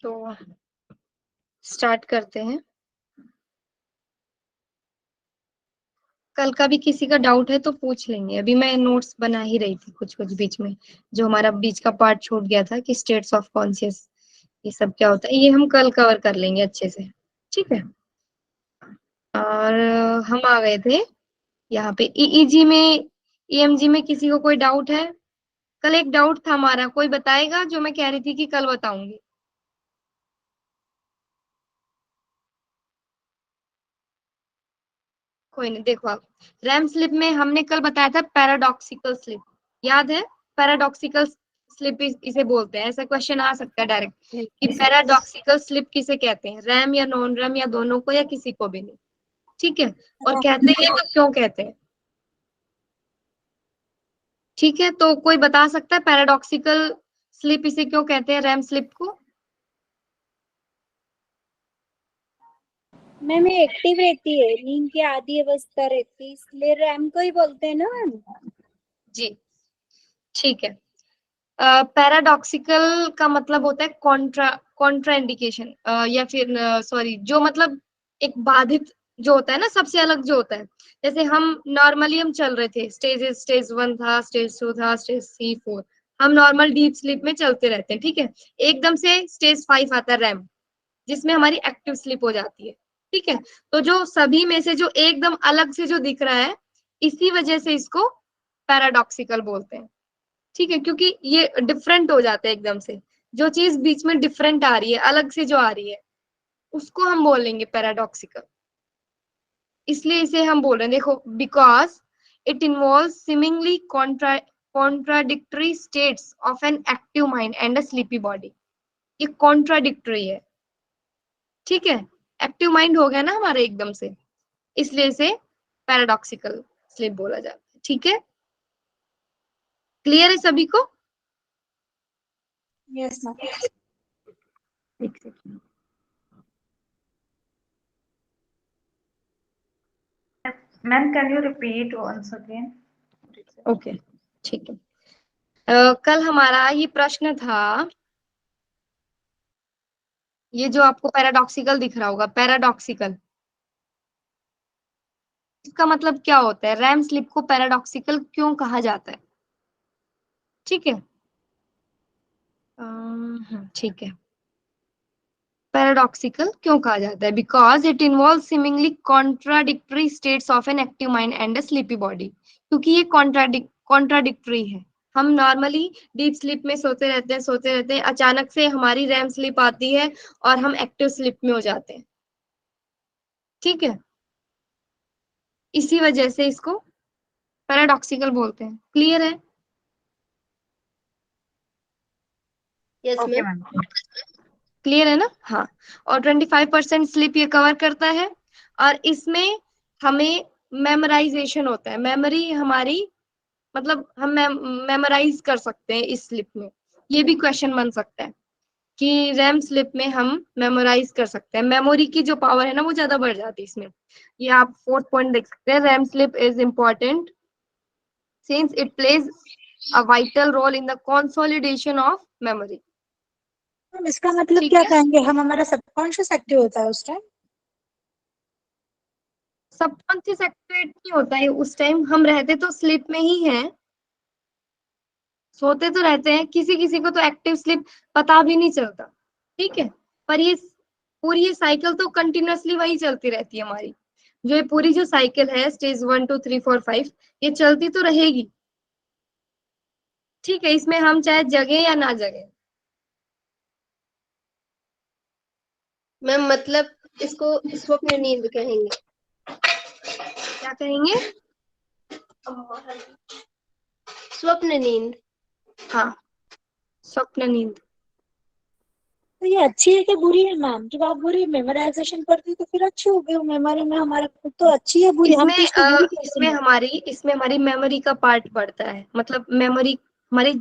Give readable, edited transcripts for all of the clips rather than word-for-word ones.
तो स्टार्ट करते हैं। कल का भी किसी का डाउट है तो पूछ लेंगे। अभी मैं नोट्स बना ही रही थी कुछ कुछ बीच में, जो हमारा बीच का पार्ट छूट गया था कि स्टेट्स ऑफ कॉन्शियस ये सब क्या होता है, ये हम कल कवर कर लेंगे अच्छे से। ठीक है। और हम आ गए थे यहाँ पे ईईजी में, ईएमजी में किसी को कोई डाउट है? कल एक डाउट था हमारा, कोई बताएगा जो मैं कह रही थी कि कल बताऊंगी? कोई नहीं, देखो आप, रैम स्लिप में हमने कल बताया था पैराडॉक्सिकल स्लिप, याद है? पैराडॉक्सिकल स्लिप इसे बोलते हैं। ऐसा क्वेश्चन आ सकता है डायरेक्ट कि पैराडॉक्सिकल स्लिप किसे कहते हैं, रैम या नॉन रैम या दोनों को या किसी को भी नहीं। ठीक है, और कहते हैं तो क्यों कहते हैं? ठीक है, तो कोई बता सकता है पैराडॉक्सिकल स्लिप इसे क्यों कहते हैं, रैम स्लिप को? मैम ये एक्टिव रहती है, नींद की आधी अवस्था रहती है, इसलिए रैम को ही बोलते हैं ना मैम। जी ठीक है। पैराडॉक्सिकल का मतलब होता है कॉन्ट्रा इंडिकेशन, या फिर सॉरी, जो मतलब एक बाधित जो होता है ना, सबसे अलग जो होता है। जैसे हम नॉर्मली हम चल रहे थे, स्टेजेस, स्टेज 1 था, स्टेज 2 था, स्टेज 3 4, हम नॉर्मल डीप स्लीप में चलते रहते हैं। ठीक है, एकदम से स्टेज 5 आता है रैम, जिसमें हमारी एक्टिव स्लीप हो जाती है। ठीक है, तो जो सभी में से जो एकदम अलग से जो दिख रहा है, इसी वजह से इसको पैराडॉक्सिकल बोलते हैं। ठीक है, क्योंकि ये डिफरेंट हो जाता है एकदम से, जो चीज बीच में डिफरेंट आ रही है, अलग से जो आ रही है, उसको हम बोलेंगे पैराडॉक्सिकल। इसलिए इसे हम बोल रहे हैं, देखो, because it involve seemingly contradictory states of an active mind and a sleepy body. ये कॉन्ट्राडिक्टरी है। ठीक है, एक्टिव माइंड हो गया ना हमारा एकदम से, इसलिए इसे पैराडॉक्सिकल स्लीप बोला जाता है। ठीक है, क्लियर है सभी को? Yes ma'am. एक second. Ma'am, can you repeat once again? Okay, ठीक है। कल हमारा ये प्रश्न था, ये जो आपको पैराडॉक्सिकल दिख रहा होगा, पैराडॉक्सिकल, इसका मतलब क्या होता है, रैम स्लिप को पैराडॉक्सिकल क्यों कहा जाता है? ठीक है, ठीक है। पैराडॉक्सिकल क्यों कहा जाता है? Because it involve seemingly contradictory states of an active mind and a sleepy body. क्योंकि ये कॉन्ट्राडिक्टरी है। हम नॉर्मली डीप स्लीप में सोते रहते हैं, अचानक से हमारी रैम स्लीप आती है और हम एक्टिव स्लीप में हो जाते हैं। ठीक है, इसी वजह से इसको पैराडॉक्सिकल बोलते हैं। क्लियर है? Yes Okay, ma'am. ma'am. Clear है ना? हाँ। और 25% स्लीप ये कवर करता है, और इसमें हमें मेमोराइजेशन होता है, मेमोरी हमारी, मतलब हम मेमोराइज कर सकते हैं इस स्लिप में। ये भी क्वेश्चन बन सकता है कि रैम स्लिप में हम मेमोराइज कर सकते हैं, मेमोरी की जो पावर है ना वो ज्यादा बढ़ जाती है इसमें। ये आप 4th पॉइंट देख सकते हैं, REM sleep is important since it plays a vital role in the consolidation of memory. Ma'am इसका मतलब ठीक क्या है, कहेंगे हम, हमारा सबकॉन्शियस एक्टिव होता है उस टाइम? सबकॉन्शियस एक्टिवेट नहीं होता है उस टाइम, हम रहते तो स्लीप में ही हैं, सोते तो रहते हैं, किसी किसी को तो एक्टिव स्लीप पता भी नहीं चलता। ठीक है, पर ये पूरी ये साइकिल तो कंटिन्यूअसली वही चलती रहती है हमारी। जो ये पूरी जो साइकिल है, स्टेज 1 2 3 4 5, ये चलती तो रहेगी। ठीक है, इसमें हम चाहे जगे या ना जगे। मैम मतलब इसको स्वप्न नींद कहेंगे। क्या कहेंगे? स्वप्न नींद। हाँ, स्वप्न नींद। तो ये अच्छी है कि बुरी है मैम? जब आप बुरी मेमोराइजेशन करती तो फिर अच्छी हो गई मेमोरी में हमारा, तो अच्छी है बुरी, हम इसमें तो इसको बुरी कहते हैं। इसमें हमारी मेमोरी का पार्ट बढ़ता है, मतलब मेमोरी हमारी,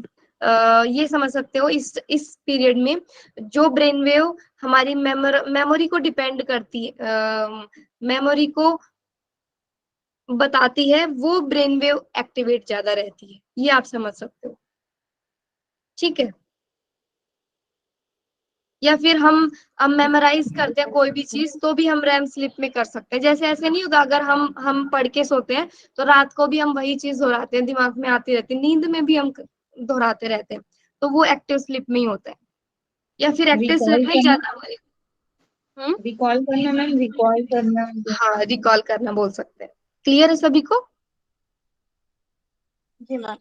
ये समझ सकते हो इस पीरियड में जो ब्रेन वेव हमारी मेमोरी को डिपेंड करती है, मेमोरी को बताती है, वो ब्रेन वेव एक्टिवेट ज्यादा रहती है, ये आप समझ सकते हो। ठीक है, या फिर हम मेमोराइज करते हैं कोई भी चीज तो भी हम रैम स्लिप में कर सकते हैं। जैसे ऐसे नहीं होता, अगर हम पढ़ के सोते हैं तो रात को भी हम वही चीज दोहराते हैं, दिमाग में आती रहती है, नींद में भी हम दोहराते रहते हैं, तो वो एक्टिव स्लिप में ही होता है, या फिर एक्टिव स्लिप रिकॉल में करना, ज्यादा हमारे रिकॉल करना मैम, रिकॉल करना। हाँ रिकॉल करना बोल सकते हैं। क्लियर है सभी को? जी मैम।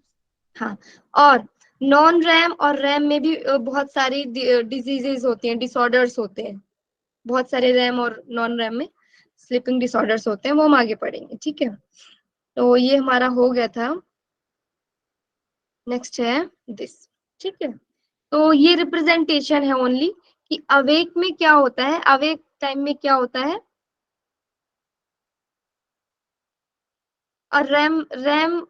हाँ, और नॉन रैम और रैम में भी बहुत सारी डिजीजेस होती हैं, डिसऑर्डर्स होते हैं, बहुत सारे रैम और नॉन रैम में स्लीपिंग डिसऑर्डर्स होते हैं, वो हम आगे पढ़ेंगे। ठीक है, तो ये हमारा हो गया था। नेक्स्ट है दिस। ठीक है, तो ये रिप्रेजेंटेशन है ओनली कि अवेक में क्या होता है, अवेक टाइम में क्या होता है, और रैम रैम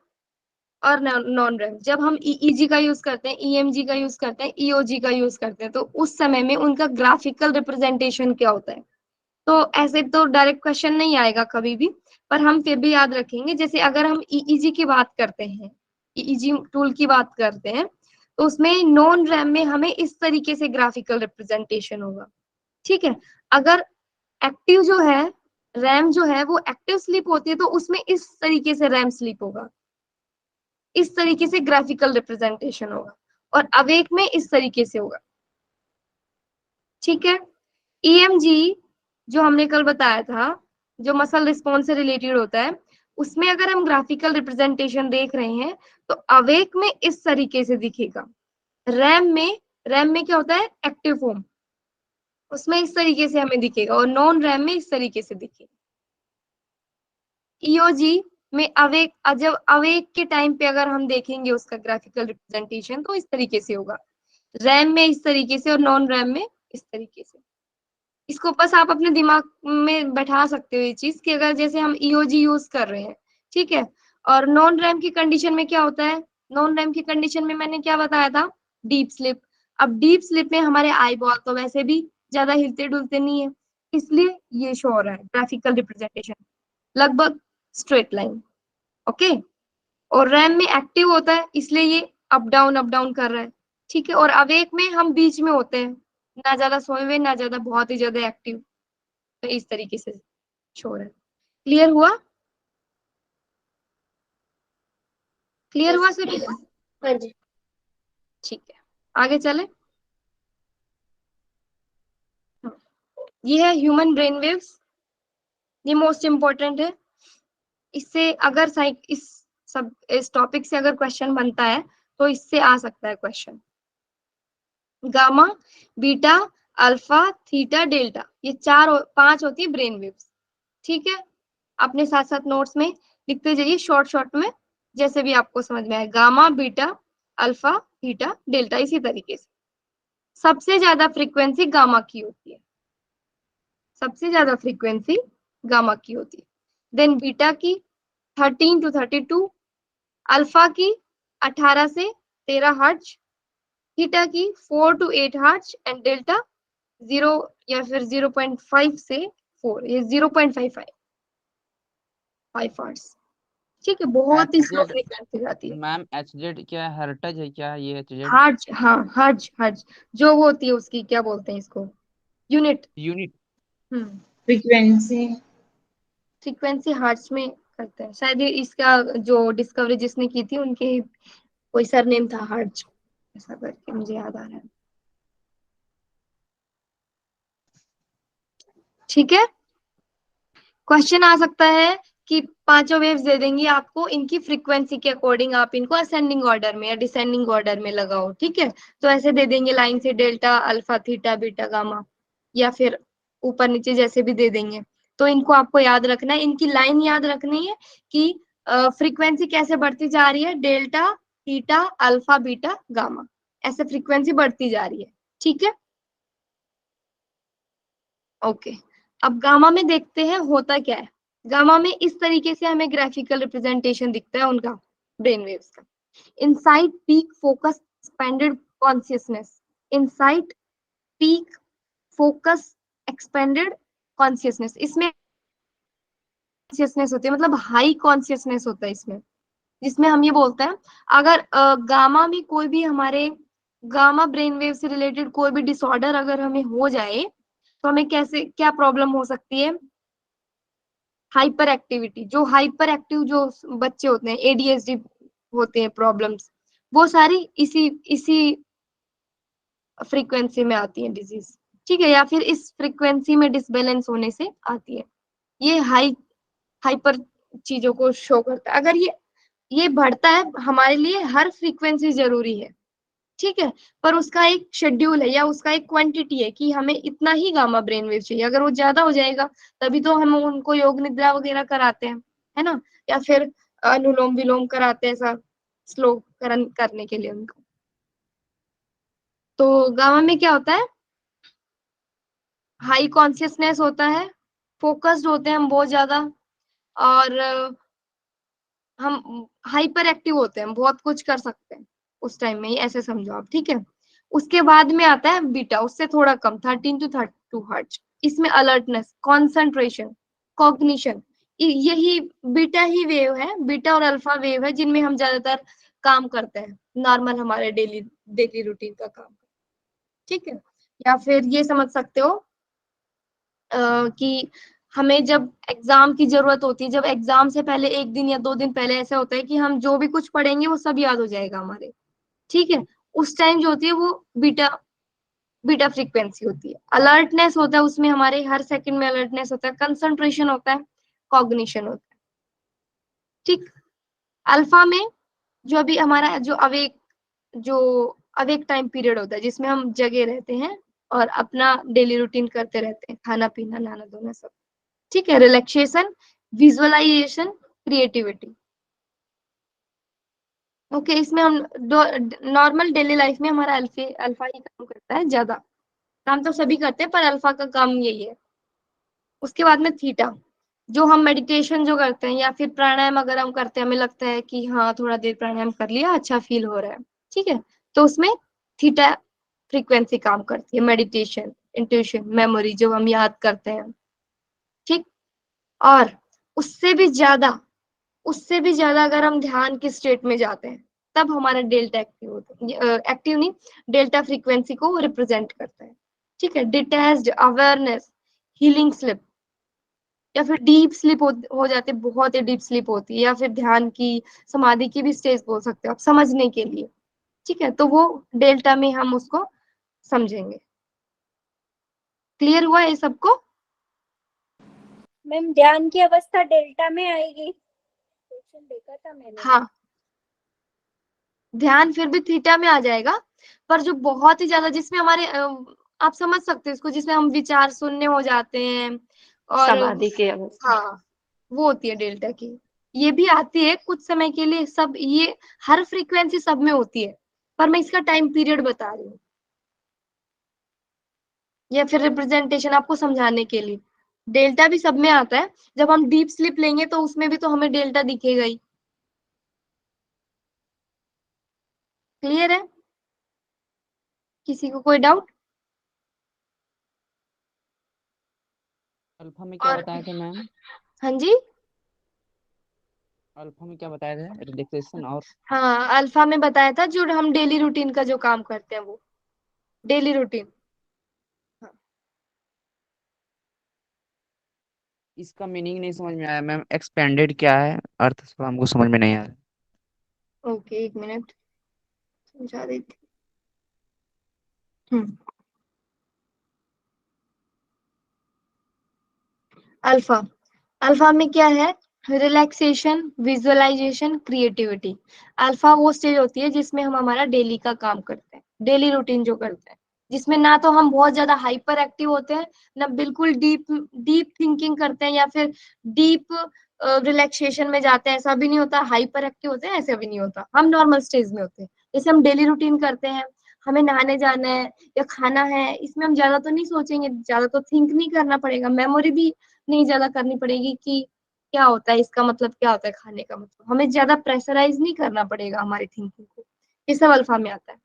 और नॉन रैम। जब हम ईईजी का यूज करते हैं, ईएमजी का यूज करते हैं, ईओजी का यूज करते हैं, तो उस समय में उनका ग्राफिकल रिप्रेजेंटेशन क्या होता है। तो ऐसे तो डायरेक्ट क्वेश्चन नहीं आएगा कभी भी, पर हम फिर भी याद रखेंगे। जैसे अगर हम ईईजी की बात करते हैं, ईईजी टूल की बात करते हैं, तो उसमें नॉन रैम में हमें इस तरीके से ग्राफिकल रिप्रेजेंटेशन होगा। ठीक है, अगर एक्टिव जो है, रैम जो है वो एक्टिव स्लीप होती है, तो उसमें इस तरीके से रैम स्लीप होगा, इस तरीके से ग्राफिकल रिप्रेजेंटेशन होगा, और अवेक में इस तरीके से होगा। ठीक है, ईएमजी जो हमने कल बताया था, जो मसल रिस्पॉन्स से रिलेटेड होता है, उसमें अगर हम ग्राफिकल रिप्रेजेंटेशन देख रहे हैं तो अवेक में इस तरीके से दिखेगा। रैम में क्या होता है, एक्टिव फॉर्म, उसमें इस तरीके से हमें दिखेगा, और नॉन रैम में इस तरीके से दिखेगा। ईओजी में अवेक, जब अवेक के टाइम पे अगर हम देखेंगे उसका ग्राफिकल रिप्रेजेंटेशन, तो इस तरीके से होगा, रैम में इस तरीके से और नॉन रैम में इस तरीके से। इसको बस आप अपने दिमाग में बैठा सकते हो ये चीज, कि अगर जैसे हम ईओजी यूज कर रहे हैं, ठीक है, और नॉन रैम की कंडीशन में क्या होता है, नॉन रैम की कंडीशन में मैंने क्या बताया था, डीप स्लिप। अब डीप स्लिप में हमारे आई बॉल तो वैसे भी ज्यादा हिलते डुलते नहीं है, इसलिए ये शो हो रहा है ग्राफिकल रिप्रेजेंटेशन, लगभग स्ट्रेट लाइन। ओके, और रैम में एक्टिव होता है, इसलिए ये अप डाउन कर रहा है। ठीक है, और अवेक में हम बीच में होते हैं, ना ज्यादा सोए हुए ना ज्यादा बहुत ही ज्यादा एक्टिव, तो इस तरीके से शो रहा है। क्लियर हुआ? क्लियर हुआ सभी को? हाँ जी। ठीक है, आगे चले। ये है ह्यूमन ब्रेन वेव्स, ये मोस्ट इंपॉर्टेंट है। इससे अगर इस टॉपिक से अगर क्वेश्चन बनता है तो इससे आ सकता है question. Gamma, beta, alpha, theta, delta, ये 4-5 होती है ब्रेन वेव्स। ठीक है, अपने साथ साथ नोट्स में लिखते जाइए शॉर्ट शॉर्ट में, जैसे भी आपको समझ में आए। Gamma, beta, alpha, theta, delta, इसी तरीके से। सबसे ज्यादा फ्रीक्वेंसी गामा की होती है, सबसे ज्यादा फ्रीक्वेंसी गामा की होती है। देन बीटा की 13 to 32, अल्फा की 18 से 13 हर्ट्ज, थीटा की 4 to 8 हर्ट्ज, एंड डेल्टा 0 या फिर 0.5 से 4, ये 0.55 हर्ट्ज। ठीक है, बहुत ही स्लो HZ फ्रीक्वेंसी जाती है। मैम, HZ क्या है, हर्टज है क्या ये HZ? हर्ज, हाँ हर्ज, हर्ज जो वो होती है उसकी क्या बोलते हैं इसको, यूनिट। यूनिट। फ्रीक्वेंसी। फ्रीक्वेंसी हर्ज में करते हैं शायद, ये इसका जो डिस्कवरी जिसने की थी उनके कोई सरनेम था हर्ज, ऐसा करके मुझे याद आ रहा है। ठीक है, क्वेश्चन आ सकता है कि पांचों वेव्स दे देंगी आपको, इनकी फ्रीक्वेंसी के अकॉर्डिंग आप इनको असेंडिंग ऑर्डर में या डिसेंडिंग ऑर्डर में लगाओ। ठीक है, तो ऐसे दे देंगे लाइन से, delta, alpha, theta, beta, gamma, या फिर ऊपर नीचे जैसे भी दे देंगे। तो इनको आपको याद रखना है, इनकी लाइन याद रखनी है कि फ्रीक्वेंसी कैसे बढ़ती जा रही है, delta, theta, alpha, beta, gamma, ऐसे फ्रीक्वेंसी बढ़ती जा रही है। ठीक है, ओके। अब गामा में देखते हैं होता क्या है। गामा में इस तरीके से हमें ग्राफिकल रिप्रेजेंटेशन दिखता है उनका, ब्रेन वेव्स का। Insight peak focus expanded consciousness, insight peak focus expanded consciousness, इसमें कॉन्शियसनेस होती है, मतलब हाई कॉन्शियसनेस होता है इसमें, जिसमें हम ये बोलते हैं अगर गामा में कोई भी हमारे गामा ब्रेन वेव से रिलेटेड कोई भी डिसऑर्डर अगर हमें हो जाए तो हमें कैसे क्या प्रॉब्लम हो सकती है? हाइपर एक्टिविटी, जो हाइपर एक्टिव जो बच्चे होते हैं, एडीएचडी होते हैं प्रॉब्लम्स, वो सारी इसी इसी फ्रीक्वेंसी में आती है डिजीज, ठीक है, या फिर इस फ्रीक्वेंसी में डिसबैलेंस होने से आती है। ये हाइपर चीजों को शो करता है। अगर ये बढ़ता है, हमारे लिए हर फ्रीक्वेंसी जरूरी है, ठीक है, पर उसका एक शेड्यूल है या उसका एक क्वांटिटी है कि हमें इतना ही गामा ब्रेन वेव चाहिए। अगर वो ज्यादा हो जाएगा तभी तो हम उनको योग निद्रा वगैरह कराते हैं, है ना, या फिर अनुलोम विलोम कराते हैं, ऐसा स्लो करने के लिए उनको। तो गामा में क्या होता है? हाई कॉन्शियसनेस होता है, फोकस्ड होते हैं हम बहुत ज्यादा, और हम हाइपर एक्टिव होते हैं, बहुत कुछ कर सकते हैं उस टाइम में ही, ऐसे समझो आप, ठीक है। उसके बाद में आता है बीटा, उससे थोड़ा कम 13 to 32 हर्ट्ज। इसमें अलर्टनेस, कंसंट्रेशन, कॉग्निशन, यही बीटा ही वेव है, बीटा और अल्फा वेव है जिनमें हम ज्यादातर काम करते हैं, नॉर्मल हमारे डेली डेली रूटीन का काम, ठीक है। या फिर ये समझ सकते हो कि हमें जब एग्जाम की जरूरत होती है, जब एग्जाम से पहले एक दिन या 2 दिन पहले ऐसा होता है कि हम जो भी कुछ पढ़ेंगे वो सब याद हो जाएगा हमारे, ठीक है, उस टाइम जो होती है वो बीटा बीटा फ्रीक्वेंसी होती है। अलर्टनेस होता है उसमें, हमारे हर सेकंड में अलर्टनेस होता है, कंसंट्रेशन होता है, कॉग्निशन होता है, ठीक। अल्फा में जो अभी हमारा जो अवेक टाइम पीरियड होता है, जिसमें हम जगे रहते हैं और अपना डेली रूटीन करते रहते हैं, खाना पीना नहाना धोना सब, ठीक है, रिलैक्सेशन, विजुअलाइजेशन, क्रिएटिविटी, ओके। इसमें हम नॉर्मल डेली लाइफ में हमारा अल्फा ही काम करता है, ज्यादा काम तो सभी करते हैं पर अल्फा का काम यही है। उसके बाद में थीटा, जो हम मेडिटेशन जो करते हैं या फिर प्राणायाम अगर हम करते हैं, हमें लगता है कि हाँ थोड़ा देर प्राणायाम कर लिया, अच्छा फील हो रहा है, ठीक है, तो उसमें थीटा फ्रीक्वेंसी काम करती है, मेडिटेशन, इंट्यूशन, मेमोरी, जो हम याद करते हैं, ठीक। और उससे भी ज्यादा उससे भी ज्यादा अगर हम ध्यान के स्टेट में जाते हैं तब हमारा डेल्टा एक्टिव होता है, एक्टिव नहीं, डेल्टा फ्रीक्वेंसी को रिप्रेजेंट करता है, ठीक है। डिटैच्ड अवेयरनेस, हीलिंग स्लिप, या फिर डीप स्लीप हो जाती है, बहुत ही डीप स्लीप होती है, या फिर ध्यान की, समाधि की भी स्टेज बोल सकते हो आप समझने के लिए, ठीक है, तो वो डेल्टा में हम उसको समझेंगे। क्लियर हुआ ये सबको? मैम ध्यान की अवस्था डेल्टा में आएगी, क्वेश्चन देखा था मैंने। हाँ, ध्यान फिर भी थीटा में आ जाएगा, पर जो बहुत ही ज्यादा जिसमें हमारे आप समझ सकते हो इसको, जिसमें हम विचार शून्य हो जाते हैं और समाधि की अवस्था। हाँ, वो होती है डेल्टा की। ये भी आती है कुछ समय के लिए, सब ये हर फ्रीक्वेंसी सब में होती है, पर मैं इसका टाइम पीरियड बता रही हूँ या फिर रिप्रेजेंटेशन आपको समझाने के लिए। डेल्टा भी सब में आता है, जब हम डीप स्लीप लेंगे तो उसमें भी तो हमें डेल्टा दिखेगा ही। क्लियर है? किसी को कोई डाउट? अल्फा में क्या और बताए थे मैम? हाँ जी, अल्फा में क्या बताए थे? रिलैक्सेशन और हाँ अल्फा में बताया था जो हम डेली रूटीन का जो काम करते हैं वो डेली रूटीन। इसका मीनिंग नहीं समझ में आया मैम, एक्सपेंडेड क्या है, अर्थ थोड़ा हमको समझ में नहीं आया। ओके, एक मिनट समझा देती हूँ। अल्फा, अल्फा में क्या है? Relaxation, visualisation, creativity. अल्फा वो स्टेज होती है जिसमें हम हमारा डेली का काम करते हैं, डेली रूटीन जो करते हैं, जिसमें ना तो हम बहुत ज्यादा हाइपर एक्टिव होते हैं, ना बिल्कुल डीप डीप थिंकिंग करते हैं, या फिर डीप रिलैक्सेशन में जाते हैं, ऐसा भी नहीं होता। हाइपर एक्टिव होते हैं ऐसा भी नहीं होता, हम नॉर्मल स्टेज में होते हैं। जैसे हम डेली रूटीन करते हैं, हमें नहाने जाना है या खाना है, इसमें हम ज्यादा तो नहीं सोचेंगे, ज्यादा तो थिंक नहीं करना पड़ेगा, मेमोरी भी नहीं ज्यादा करनी पड़ेगी कि क्या होता है, इसका मतलब क्या होता है, खाने का मतलब, हमें ज्यादा प्रेशराइज नहीं करना पड़ेगा हमारी थिंकिंग को। ये सब अल्फा में आता है।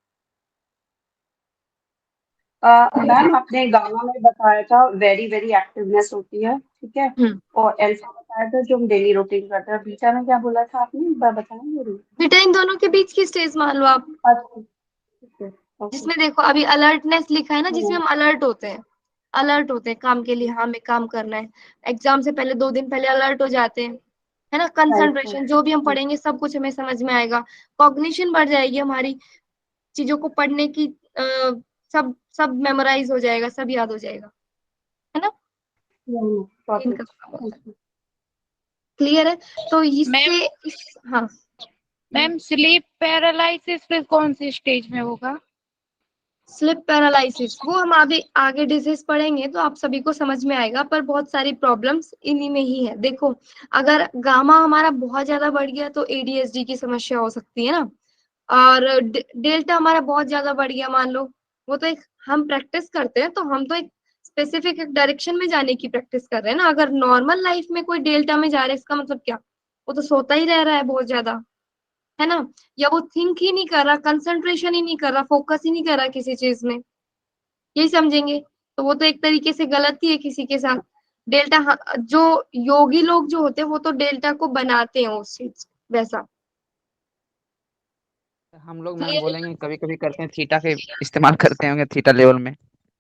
मैम आपने गामा में बताया था वेरी वेरी एक्टिवनेस होती है, ठीक है, हम्म, और अल्फा बताया था जो हम डेली रूटीन करते हैं। बीटा में क्या बोला था आपने, एक बार बताएंगे जरूर। बेटा इन दोनों के बीच की स्टेज मान लो आप। अच्छा, ठीक है। ओके। जिसमें देखो अभी अलर्टनेस लिखा है ना, जिसमें हम अलर्ट होते हैं काम के लिए, हमें काम करना है। एग्जाम से पहले 2 दिन पहले अलर्ट हो जाते हैं, है ना। कंसंट्रेशन, जो भी हम पढ़ेंगे सब कुछ हमें समझ में आएगा। कॉग्निशन बढ़ जाएगी हमारी, चीजों को पढ़ने की सब सब मेमोराइज हो जाएगा, सब याद हो जाएगा, है ना। इनका काम होता है। क्लियर है। तो इससे हाँ मैम स्लीप पैरालिसिस फिर कौन सी स्टेज में होगा? स्लिप पैरालिसिस वो हम आगे आगे डिजीज पढ़ेंगे तो आप सभी को समझ में आएगा, पर बहुत सारी प्रॉब्लम्स इन्हीं में ही है। देखो, अगर गामा हमारा बहुत ज्यादा बढ़ गया तो एडीएचडी की समस्या हो सकती है ना। और डेल्टा हमारा बहुत ज्यादा बढ़ गया, मान लो, वो तो एक हम प्रैक्टिस करते हैं तो हम तो एक स्पेसिफिक एक डायरेक्शन में जाने की प्रैक्टिस कर रहे हैं ना। अगर नॉर्मल लाइफ में कोई डेल्टा में जा रहा है, इसका मतलब क्या, वो तो सोता ही रह रहा है बहुत ज्यादा, है ना। या वो थिंक ही नहीं कर रहा, कंसंट्रेशन ही नहीं कर रहा, फोकस ही नहीं कर रहा किसी चीज में, यही समझेंगे। तो वो तो एक तरीके से गलत ही है किसी के साथ। डेल्टा जो योगी लोग जो होते हैं वो तो डेल्टा को बनाते हैं उस चीज वैसा। हम लोग मैम Clear है? बोलेंगे कभी कभी करते हैं, थीटा के इस्तेमाल करते होंगे थीटा लेवल में।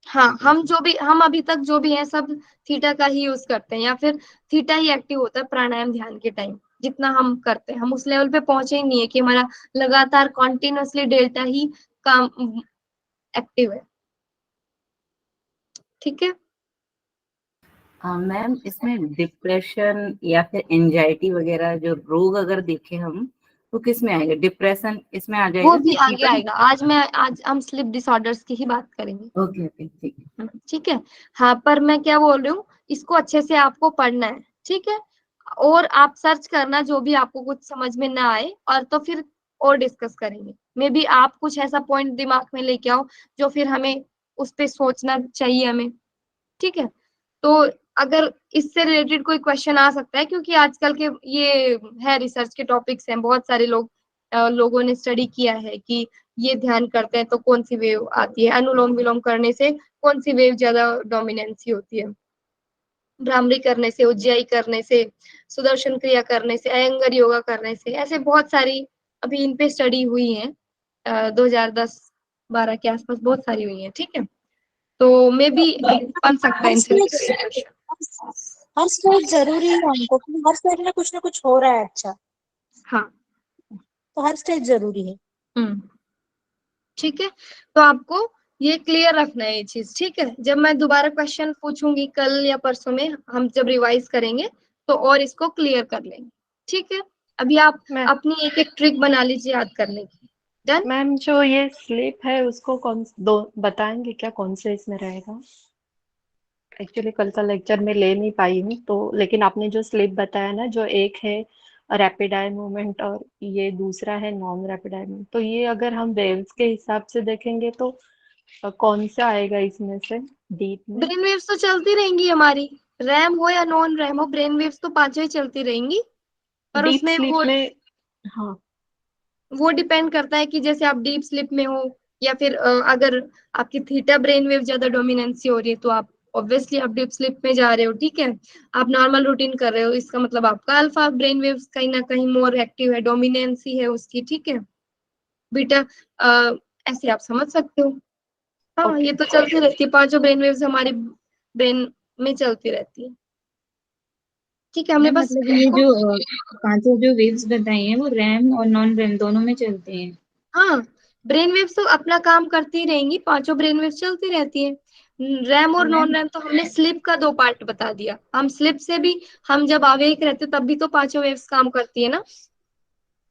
हाँ, हम अभी तक जो भी हैं सब थीटा का ही यूज करते हैं, या फिर थीटा ही एक्टिव होता है प्राणायाम ध्यान के टाइम। जितना हम करते हैं, हम उस लेवल पे पहुंचे ही नहीं है कि हमारा लगातार कॉन्टिन्यूअसली डेल्टा ही काम एक्टिव है। ठीक है। मैम इसमें डिप्रेशन या फिर एंजाइटी वगैरह जो रोग अगर देखें हम तो किस में आएगा? डिप्रेशन इसमें आ वो जाएगा भी कि आगे people- आएगा। आज हम स्लीप डिसऑर्डर्स की ही बात करेंगे। ओके ओके ठीक है। ठीक है। हाँ, पर मैं क्या बोल रही हूँ, इसको अच्छे से आपको पढ़ना है, ठीक है। और आप सर्च करना जो भी आपको कुछ समझ में ना आए, और तो फिर और डिस्कस करेंगे। मे बी आप कुछ ऐसा पॉइंट दिमाग में लेके आओ जो फिर हमें उस पे सोचना चाहिए हमें, ठीक है। तो अगर इससे रिलेटेड कोई क्वेश्चन आ सकता है, क्योंकि आजकल के ये है रिसर्च के टॉपिक्स हैं, बहुत सारे लोगों ने स्टडी किया है कि ये ध्यान करते हैं तो कौन सी वेव आती है, अनुलोम विलोम करने से कौन सी वेव ज्यादा डोमिनेंसी होती है, भ्रामरी करने से, उज्जाई करने से, सुदर्शन क्रिया करने से, अयंगर योगा करने से, ऐसे बहुत सारी अभी इन पे स्टडी हुई है। 2010-12 के आसपास बहुत सारी हुई है, ठीक है। तो मे बी बन सकता है इनसे हर स्टेज जरूरी है हमको, क्योंकि हर स्टेज में कुछ ना कुछ हो रहा है अच्छा, हाँ। तो हर स्टेज जरूरी है। ठीक है। तो आपको ये क्लियर रखना है ये चीज, ठीक है। जब मैं दोबारा क्वेश्चन पूछूंगी कल या परसों में, हम जब रिवाइज करेंगे तो और इसको क्लियर कर लेंगे, ठीक है। अभी आप अपनी एक एक ट्रिक बना लीजिए याद करने की। डन। मैम जो ये स्लीप है उसको कौन दो बताएंगे क्या, कौन से इसमें रहेगा? एक्चुअली कल का लेक्चर में ले नहीं पाई हूँ तो, लेकिन आपने जो स्लीप बताया ना, जो एक है रैपिड आई मूवमेंट और ये दूसरा है नॉन रैपिड आई मूवमेंट, तो ये अगर हम वेव्स के हिसाब से देखेंगे तो कौन सा आएगा इसमें से डीप में? ब्रेन वेव्स तो चलती रहेंगी हमारी, रैम हो या नॉन रैम हो, ब्रेन वेव्स तो पांचों ही चलती रहेंगी। पर डीप उसमें स्लीप में हाँ वो डिपेंड करता है कि जैसे आप डीप स्लिप में हो, या फिर अगर आपकी थीटा ब्रेन वेव ज्यादा डोमिनेंसी हो रही है तो आप ऑब्वियसली आप डीप स्लिप में जा रहे हो, ठीक है। आप नॉर्मल रूटीन कर रहे हो, इसका मतलब आपका अल्फा ब्रेन वेव्स कहीं ना कहीं मोर एक्टिव है, डोमिनेंसी है उसकी, ठीक है। बीटा ऐसे आप समझ सकते हो। हाँ, ये तो चलती रहती है, पांचों ब्रेन वेव्स हमारी ब्रेन में चलती रहती है, ठीक है। हमने मैम बस मतलब ये जो पांचों जो वेव्स बताई हैं वो रैम और नॉन रैम दोनों में चलते हैं? हाँ, ब्रेन वेव्स तो अपना काम करती रहेंगी, पांचों ब्रेन वेव्स चलती रहती हैं। रैम और नॉन रैम तो हमने स्लिप का 2 पार्ट बता दिया। हम स्लिप से भी, हम जब अवेक रहते तब भी तो पांचों वेव्स काम करती है ना।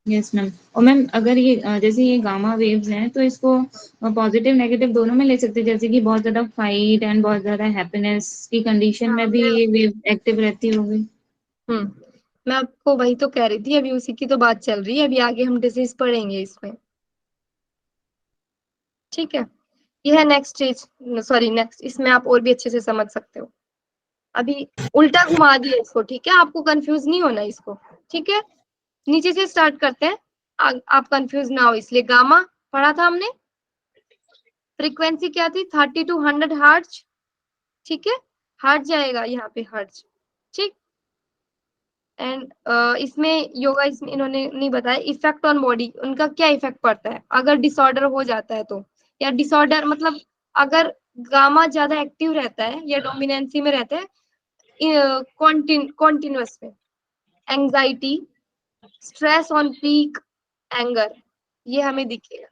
Yes ma'am. और मैम अगर ये जैसे ये गामा वेव्स हैं तो इसको पॉजिटिव नेगेटिव दोनों में ले सकते हैं, जैसे कि बहुत ज्यादा फाइट एंड बहुत ज्यादा हैप्पीनेस की कंडीशन में भी ये वेव एक्टिव रहती होगी। मैं आपको वही तो कह रही थी, अभी उसी की तो बात चल रही है, अभी आगे हम डिजीज पढ़ेंगे इसमें, ठीक है। ये है नेक्स्ट स्टेज, सॉरी नेक्स्ट, इसमें आप और भी अच्छे से समझ सकते हो। अभी उल्टा घुमा दिया इसको, ठीक है। आपको कंफ्यूज नहीं होना इसको, ठीक है। नीचे से स्टार्ट करते हैं, आप कंफ्यूज ना हो इसलिए। गामा पढ़ा था हमने, फ्रीक्वेंसी क्या थी, 30 to 100 हर्ट्ज, ठीक है। हर्ट्ज जाएगा यहाँ पे, हर्ट्ज, ठीक। एंड इसमें योगा, इसमें इन्होंने नहीं बताया इफेक्ट ऑन बॉडी, उनका क्या इफेक्ट पड़ता है अगर डिसऑर्डर हो जाता है तो। या डिसऑर्डर, मतलब अगर गामा ज्यादा एक्टिव रहता है या डोमिनेंसी में रहता है कॉन्टिन्यूअस में, anxiety, stress on peak, anger, ये हमें दिखेगा।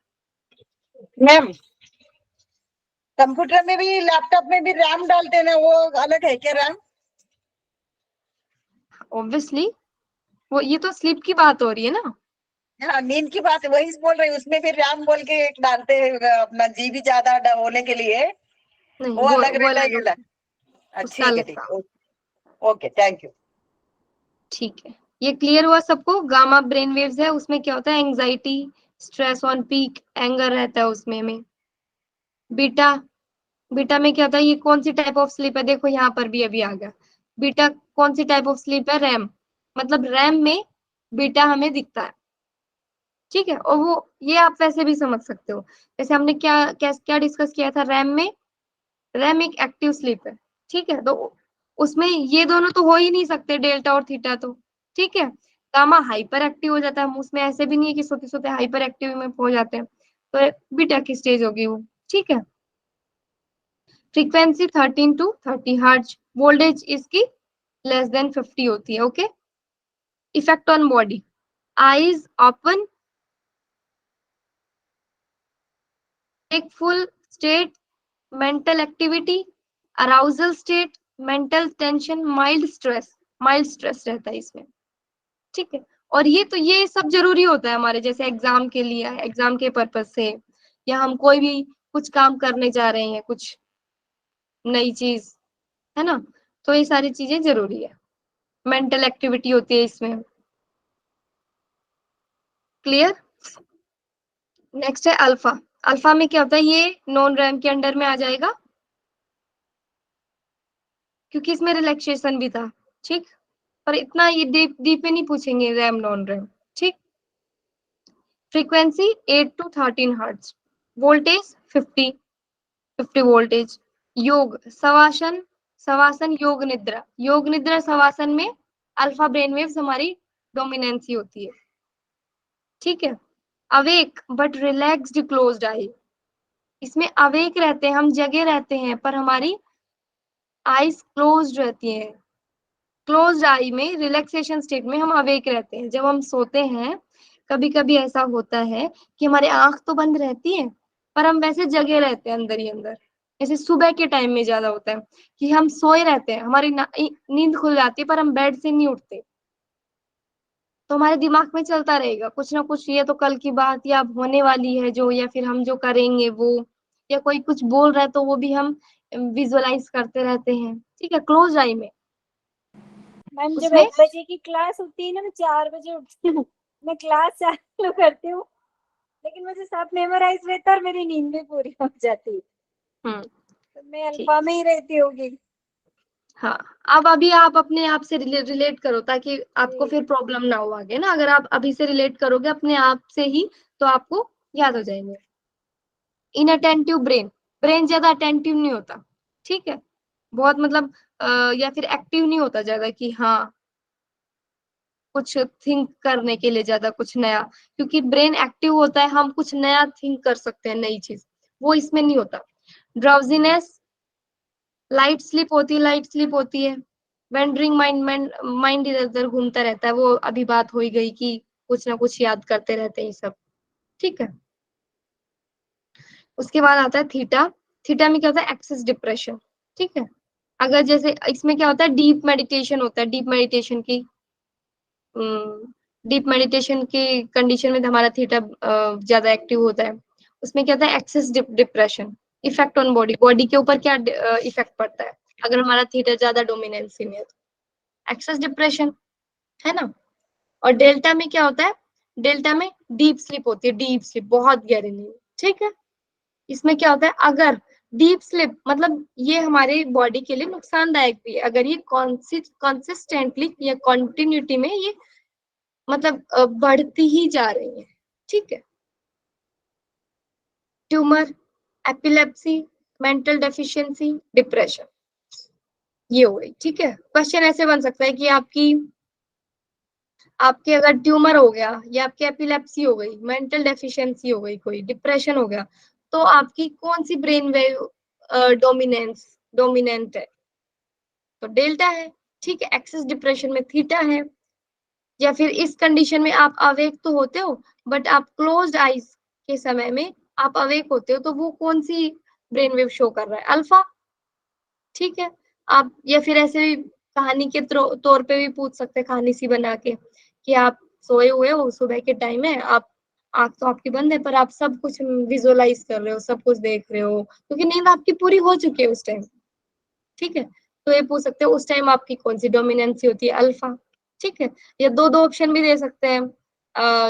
मैम कंप्यूटर में भी लैपटॉप में भी रैम डालते हैं ना, वो अलग है क्या रैम? ऑब्वियसली वो, ये तो स्लीप की बात हो रही है ना। हाँ नींद की बात है, वही बोल रही हूँ। उसमें फिर रैम बोल के एक डालते हैं अपना जीबी ज्यादा होने के लिए, नहीं, वो अलग वो रहता है अलग क्या? होगा, उसका ठीक है, अलग ठीक काम। है, ओके, थैंक यू। ठीक है, ये क्लियर हुआ सबको? गामा ब्रेन वेव्स है, उसमें क्या होता है, anxiety, stress on peak, anger रहता है उसमें में। बीटा, बीटा में क्या होता है, ये कौन सी टाइप ऑफ स्लीप है, देखो यहाँ पर भी अभी आ गया। बीटा कौन सी टाइप ऑफ स्लीप है, रैम, मतलब रैम में बीटा हमें दिखता है, ठीक है। और वो ये आप वैसे भी समझ सकते हो, जैसे हमने क्या क्या क्या डिस्कस किया था, रैम में, रैम एक एक्टिव स्लीप है, ठीक है। तो उसमें ये दोनों तो हो ही नहीं सकते, डेल्टा और थीटा तो, ठीक है। गामा हाइपर एक्टिव हो जाता है, हम उसमें ऐसे भी नहीं है कि सोते सोते हाइपर एक्टिव में हो जाते हैं, तो बीटा की स्टेज होगी वो, ठीक है। फ्रीक्वेंसी 13 to 30 हर्ट्ज, वोल्टेज इसकी लेस देन 50 होती है, okay. Effect on body, eyes open, wakeful state, mental activity, arousal state, mental tension, mild stress रहता है इसमें, ठीक है। और ये सब जरूरी होता है हमारे जैसे एग्जाम के लिए, एग्जाम के पर्पज से, या हम कोई भी कुछ काम करने जा रहे हैं, कुछ नई चीज, है ना, तो ये सारी चीजें जरूरी है। मेंटल एक्टिविटी होती है इसमें, क्लियर। नेक्स्ट है अल्फा। अल्फा में क्या होता है, ये नॉन रैम के अंडर में आ जाएगा, क्योंकि इसमें रिलैक्सेशन भी था, ठीक। पर इतना ये डीप डीप में नहीं पूछेंगे, रैम नॉन रैम, ठीक। Frequency 8 to 13 hertz, voltage 50 voltage. योग, शवासन, शवासन योग निद्रा, योग निद्रा शवासन में अल्फा ब्रेन वेव्स हमारी डोमिनेंसी होती है, ठीक है। अवेक बट रिलैक्स्ड क्लोज्ड आई, इसमें अवेक रहते हैं, हम जगे रहते हैं, पर हमारी आईज क्लोज्ड रहती है। क्लोज्ड आई में, रिलैक्सेशन स्टेट में हम अवेक रहते हैं। जब हम सोते हैं, कभी कभी ऐसा होता है कि हमारी आंख तो बंद रहती है, पर हम वैसे जगे रहते हैं अंदर ही अंदर। जैसे सुबह के टाइम में ज्यादा होता है कि हम सोए रहते हैं, हमारी नींद खुल जाती है, पर हम बेड से नहीं उठते, तो हमारे दिमाग में चलता रहेगा कुछ ना कुछ, ये तो कल की बात या अब होने वाली है जो, या फिर हम जो करेंगे वो, या कोई कुछ बोल रहा है तो वो भी हम विजुअलाइज करते रहते हैं, ठीक है, क्लोज आई में। मैम जब उसमें 1 बजे की क्लास होती है ना, मैं 4 बजे उठती हूँ, मैं क्लास चालू करती हूँ, लेकिन मुझे सब मेमोराइज रहता है और मेरी नींद भी पूरी हो जाती है, तो मैं अल्फा में ही रहती होगी। हाँ, अब अभी आप अपने आप से रिलेट करो, ताकि आपको फिर प्रॉब्लम ना हो आगे ना। अगर आप अभी से रिलेट करोगे अपने आप से ही, तो आपको याद हो जाएंगे। इनअटेंटिव ब्रेन, ब्रेन ज्यादा अटेंटिव नहीं होता, ठीक है, बहुत मतलब या फिर एक्टिव नहीं होता ज्यादा कि हाँ कुछ थिंक करने के लिए ज्यादा कुछ नया, क्योंकि ब्रेन एक्टिव होता है, हम कुछ नया थिंक कर सकते हैं, नई चीज, वो इसमें नहीं होता। ड्राउजीनेस, लाइट स्लीप होती है, लाइट स्लीप होती है। वेंडरिंग माइंड, माइंड इधर उधर घूमता रहता है, वो अभी बात हो ही गई कि कुछ ना कुछ याद करते रहते हैं सब, ठीक है। उसके बाद आता है थीटा। थीटा में क्या होता है, एक्सेस डिप्रेशन, ठीक है। अगर जैसे इसमें क्या होता है, डीप मेडिटेशन होता है, डीप मेडिटेशन की कंडीशन में हमारा थीटा ज्यादा एक्टिव होता है। उसमें क्या होता है, excess depression. Effect on body, body के ऊपर क्या इफेक्ट पड़ता है अगर हमारा थीटा ज्यादा डोमिनेंसी में है, तो एक्सेस डिप्रेशन, है ना। और डेल्टा में क्या होता है, डेल्टा में डीप स्लीप होती है, डीप स्लीप, बहुत गहरी नींद, ठीक है। इसमें क्या होता है, अगर डीप स्लीप, मतलब ये हमारे बॉडी के लिए नुकसानदायक भी है, अगर ये कॉन्सिस्टेंटली या कॉन्टिन्यूटी में ये मतलब बढ़ती ही जा रही है, ठीक है। Tumour, epilepsy, mental deficiency, depression, ये हो गई, ठीक है। क्वेश्चन ऐसे बन सकता है कि आपके अगर ट्यूमर हो गया, या आपकी एपिलेप्सी हो गई, मेंटल डेफिशिएंसी हो गई, कोई डिप्रेशन हो गया, तो आपकी कौन सी ब्रेन वेव डोमिनेंट है? तो डेल्टा है, ठीक है। एक्सेस डिप्रेशन में थीटा है, या फिर इस कंडीशन में आप अवेक तो होते हो बट आप क्लोज्ड आईज के समय में आप अवेक होते हो, तो वो कौन सी ब्रेन वेव शो कर रहा है? अल्फा, ठीक है। आप या फिर ऐसे भी कहानी के तौर पे भी पूछ सकते हैं, कहानी सी बना के, कि आप सोए हुए हो, सुबह के टाइम है, आप आंख तो आपकी बंद है पर आप सब कुछ विजुअलाइज कर रहे हो, सब कुछ देख रहे हो, क्योंकि नींद आपकी पूरी हो चुकी है उस टाइम, ठीक है। तो ये पूछ सकते हो उस टाइम आपकी कौन सी डोमिनेंसी होती है? अल्फा, ठीक है। या दो दो ऑप्शन भी दे सकते हैं,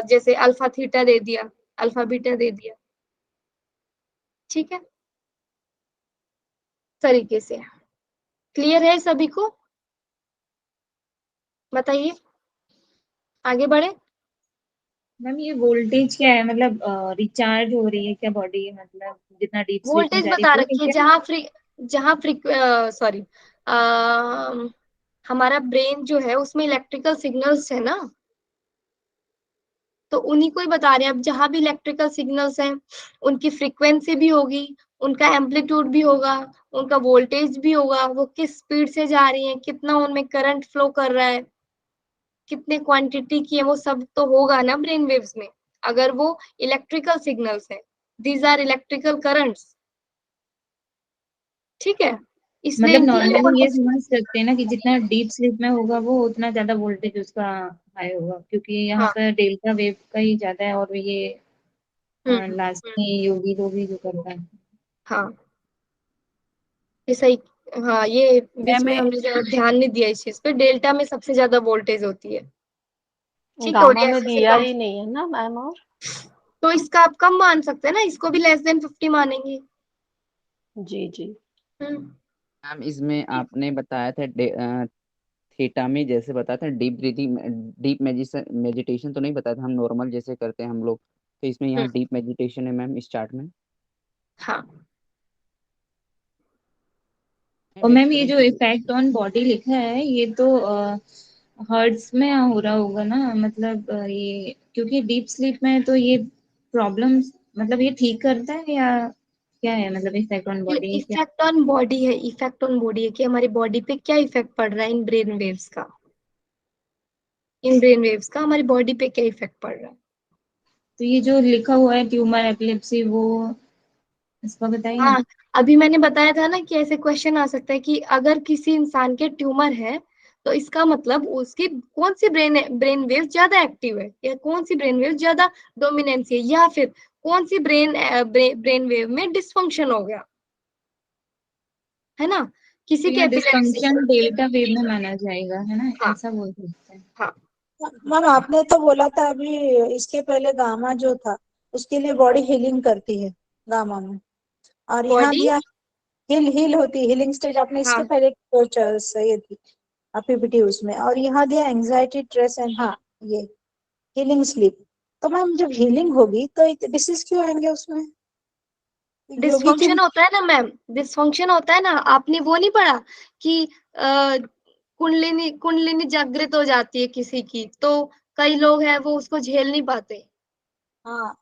जैसे अल्फा थीटा दे दिया, अल्फा बीटा दे दिया, ठीक है। तरीके से क्लियर है सभी को? बताइए, आगे बढ़े। मैम ये वोल्टेज क्या है, मतलब रिचार्ज हो रही है क्या बॉडी, मतलब जितना डीप स्लीप में वोल्टेज जा रही बता है वो है रखी है, क्या? जहाँ सॉरी, हमारा ब्रेन जो है उसमें इलेक्ट्रिकल सिग्नल्स है ना, तो उन्हीं को ही बता रहे हैं। अब जहां भी इलेक्ट्रिकल सिग्नल्स हैं उनकी फ्रीक्वेंसी भी होगी, उनका एम्पलीट्यूड भी होगा, उनका वोल्टेज भी होगा, वो किस स्पीड से जा रही है, कितना उनमें करंट फ्लो कर रहा है, कितने क्वांटिटी की है, वो सब तो होगा ना ब्रेन वेव्स में, अगर वो इलेक्ट्रिकल सिग्नल्स है। दीज आर इलेक्ट्रिकल करंट्स, ठीक है। इसलिए मतलब इनकी नॉर्मली ये importance- समझ सकते हैं ना कि जितना डीप स्लीप में होगा वो उतना ज्यादा वोल्टेज उसका हाई होगा, क्योंकि यहाँ हाँ, पर डेल्टा वेव का ही ज्यादा है, और ये हम्म, लास्ट में योगी लोग ही जो कर रहा है। हाँ, ये सही। हाँ, ये बीच में मैं हमने ज्यादा ध्यान नहीं दिया इस चीज पे, डेल्टा में सबसे ज्यादा वोल्टेज होती है, ठीक है, और गामा ये में ऐसे से दिया कम, ही नहीं है ना मैम। और तो इसका आप कम मान सकते हैं ना, इसको भी लेस देन 50 मानेंगे। जी जी। हम्म, मैम इसमें आपने बताया था थीटा में जैसे बताया था डीप ब्रीथिंग, डीप मेडिटेशन तो नहीं बताया था, हम नॉर्मल जैसे करते हैं हम लोग, तो इसमें यहाँ हम्म, डीप मेडिटेशन है मैम इस चार्ट में। हाँ। और मैम मैम ये एक्चुअली जो इफेक्ट ऑन बॉडी लिखा है ये तो हर्ट्स में हो रहा होगा ना, मतलब ये क्योंकि डीप स्लीप में तो ये प्रॉब्लम्स, मतलब ये ठीक करता है या क्या है, मतलब इफेक्ट ऑन बॉडी क्या? इफेक्ट ऑन बॉडी है, इफेक्ट ऑन बॉडी है कि हमारी बॉडी पे क्या इफेक्ट पड़ रहा है इन ब्रेन वेव्स का, इन ब्रेन वेव्स का हमारी बॉडी पे क्या इफेक्ट पड़ रहा है। तो ये जो लिखा हुआ है ट्यूमर एपिलेप्सी, वो इसका बताइए ना। हाँ, अभी मैंने बताया था ना कि ऐसे क्वेश्चन आ सकता है कि अगर किसी इंसान के ट्यूमर है तो इसका मतलब उसकी कौन सी ब्रेन वेव ज्यादा एक्टिव है, या कौन सी ब्रेन वेव ज्यादा डोमिनेंसी है, या फिर कौन सी ब्रेन वेव में डिसफंक्शन हो गया, है ना। तो किसी के यहाँ एपिलेप्सी, डिस्फंक्शन डेल्टा वेव में माना जाएगा, है ना, हाँ, ऐसा बोल सकते हैं। हाँ, मैम आपने तो बोला था अभी, इसके पहले गामा जो था उसके लिए बॉडी हीलिंग करती है गामा में, और यहाँ बॉडी, दिया हील हील होती, हीलिंग स्टेज आपने इसके हाँ, पहले कुछ ये थी पीपीटी उसमें, और यहाँ दिया एंजाइटी स्ट्रेस एंड हाँ ये हीलिंग स्लीप। तो मैम जब हीलिंग होगी तो डिसीज क्यों आएंगे उसमें? योगी की डिसफंक्शन होता है ना मैम, डिसफंक्शन होता है ना, आपने वो नहीं पढ़ा कि कुंडलिनी कुंडलिनी जागृत हो जाती है किसी की, तो कई लोग हैं वो उसको झेल नहीं पाते, हाँ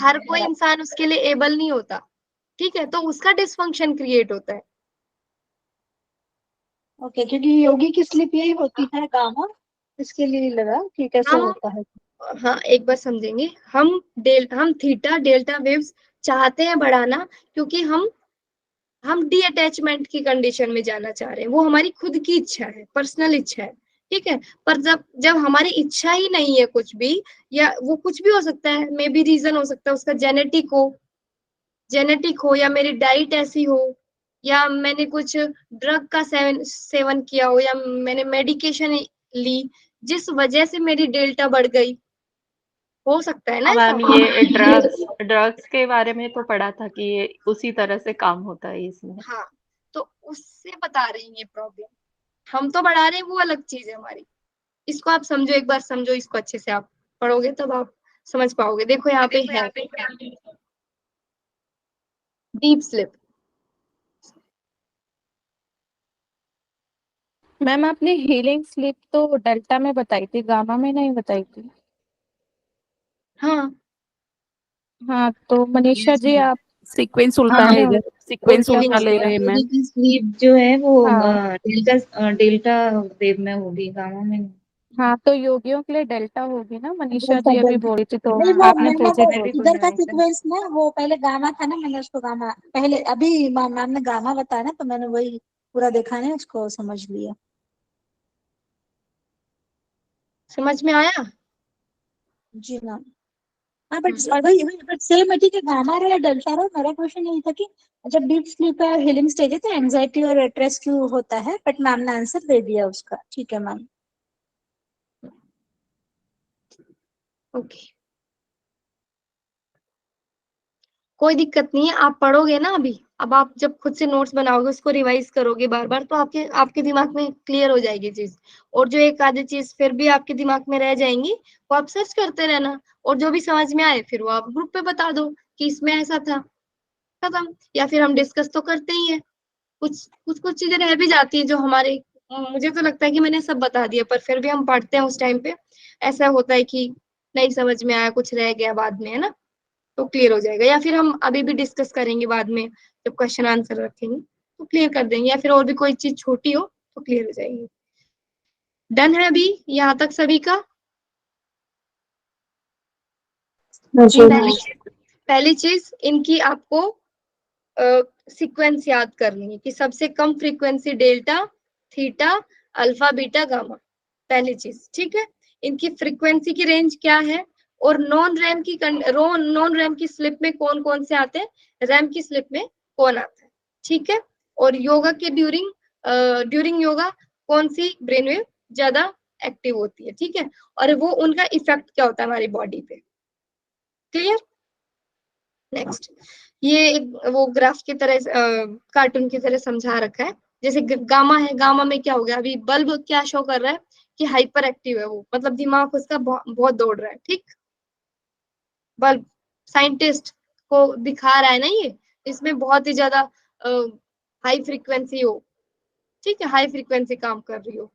हर कोई है। इंसान उसके लिए एबल नहीं होता, ठीक है, तो उसका डिसफंक्शन क्रिएट होता है। ओके, क्योंकि योगी की स्लीप यही होती है गामा, इसके लिए लगा कि कैसे हम, होता है। हाँ, एक बार समझेंगे, हम थीटा डेल्टा वेव्स चाहते हैं बढ़ाना, क्योंकि हम डी अटैचमेंट की कंडीशन में जाना चाह रहे हैं, वो हमारी खुद की इच्छा है, पर्सनल इच्छा है, ठीक है। पर जब जब हमारी इच्छा ही नहीं है कुछ भी, या वो कुछ भी हो सकता है, मे बी रीजन हो सकता है उसका जेनेटिक हो, या मेरी डाइट ऐसी हो, या मैंने कुछ ड्रग का सेवन किया हो, या मैंने मेडिकेशन ली जिस वजह से मेरी डेल्टा बढ़ गई, हो सकता है ना हाँ ऐसा। मैम, ये ड्रग्स ड्रग्स के बारे में तो पढ़ा था कि ये उसी तरह से काम होता है इसमें। हाँ, तो उससे बता रही हैं ये प्रॉब्लम, हम तो बढ़ा रहे हैं, वो अलग चीज है हमारी। इसको आप समझो, एक बार समझो इसको अच्छे से, आप पढ़ोगे तब आप समझ पाओगे। देखो यहाँ पे है डीप स्लिप, मैम आपने हीलिंग स्लीप तो डेल्टा में बताई थी, गामा में नहीं बताई थी। हाँ, हाँ तो मनीषा यस जी मैम। आप सीक्वेंस हाँ उल्टा है मैम, इधर, सीक्वेंस वो उल्टा ले रहे हैं मैम। की स्लीप जो है वो हाँ डेल्टा वेव में होगी, गामा में नहीं। हाँ, तो योगियों के लिए डेल्टा होगी ना, मनीषा डेल्टा जी अभी डेल्टा बोली थी तो नहीं, वो आपने मैंने पूछा वो था। भी इधर सुना का है वैसे। सीक्वेंस ना, वो पहले गामा था ना, मैंने उसको गामा पहले, अभी मैम ने गामा बताया ना, तो मैंने वही पूरा देखा नहीं, उसको समझ लिया। समझ में आया? जी मैम। हाँ बट वही बट सेम है, ठीक है, गामा रहे या डेल्टा रहे, मेरा क्वेश्चन यही था कि जब डीप स्लीप है, हीलिंग स्टेज है, तो एंजाइटी और स्ट्रेस क्यों होता है, बट मैम ने आंसर दे दिया उसका। ठीक है मैम। ओके, कोई दिक्कत नहीं है, आप पढ़ोगे ना अभी, अब आप जब खुद से नोट्स बनाओगे, उसको रिवाइज करोगे बार बार, तो आपके आपके दिमाग में क्लियर हो जाएगी चीज। और जो एक आधी चीज फिर भी आपके दिमाग में रह जाएंगी, वो आप सर्च करते रहना, और जो भी समझ में आए फिर वो आप ग्रुप पे बता दो कि इसमें ऐसा था, खत्म। या फिर हम डिस्कस तो करते ही है, कुछ चीजें रह भी जाती है जो हमारे, मुझे तो लगता है कि मैंने सब बता दिया, पर फिर भी हम पढ़ते हैं उस टाइम पे, ऐसा होता है कि नहीं समझ में आया, कुछ रह गया बाद में, है ना, तो क्लियर हो जाएगा। या फिर हम अभी भी डिस्कस करेंगे बाद में, जब क्वेश्चन आंसर रखेंगे तो क्लियर कर देंगे, या फिर और भी कोई चीज छोटी हो तो क्लियर हो जाएगी। डन है अभी यहाँ तक सभी का? जी पहली चीज इनकी आपको सीक्वेंस याद करनी है कि सबसे कम frequency delta, theta, alpha, beta, gamma, पहली चीज, ठीक है। इनकी फ्रीक्वेंसी की रेंज क्या है, और नॉन रैम की स्लिप में कौन कौन से आते हैं, रैम की स्लिप में कौन आता है, ठीक है। और योगा के ड्यूरिंग योगा कौन सी ब्रेन वेव ज्यादा एक्टिव होती है, ठीक है, और वो उनका इफेक्ट क्या होता है हमारी बॉडी पे, क्लियर। नेक्स्ट, ये एक वो ग्राफ की तरह, कार्टून की तरह समझा रखा है। जैसे गामा है, गामा में क्या हो गया, अभी बल्ब क्या शो कर रहा है कि हाइपर एक्टिव है वो, मतलब दिमाग उसका बहुत दौड़ रहा है, ठीक। बल्ब साइंटिस्ट को दिखा रहा है ना ये, इसमें बहुत ही ज्यादा हाई फ्रीक्वेंसी हो, ठीक है, हाई फ्रीक्वेंसी काम कर रही हो।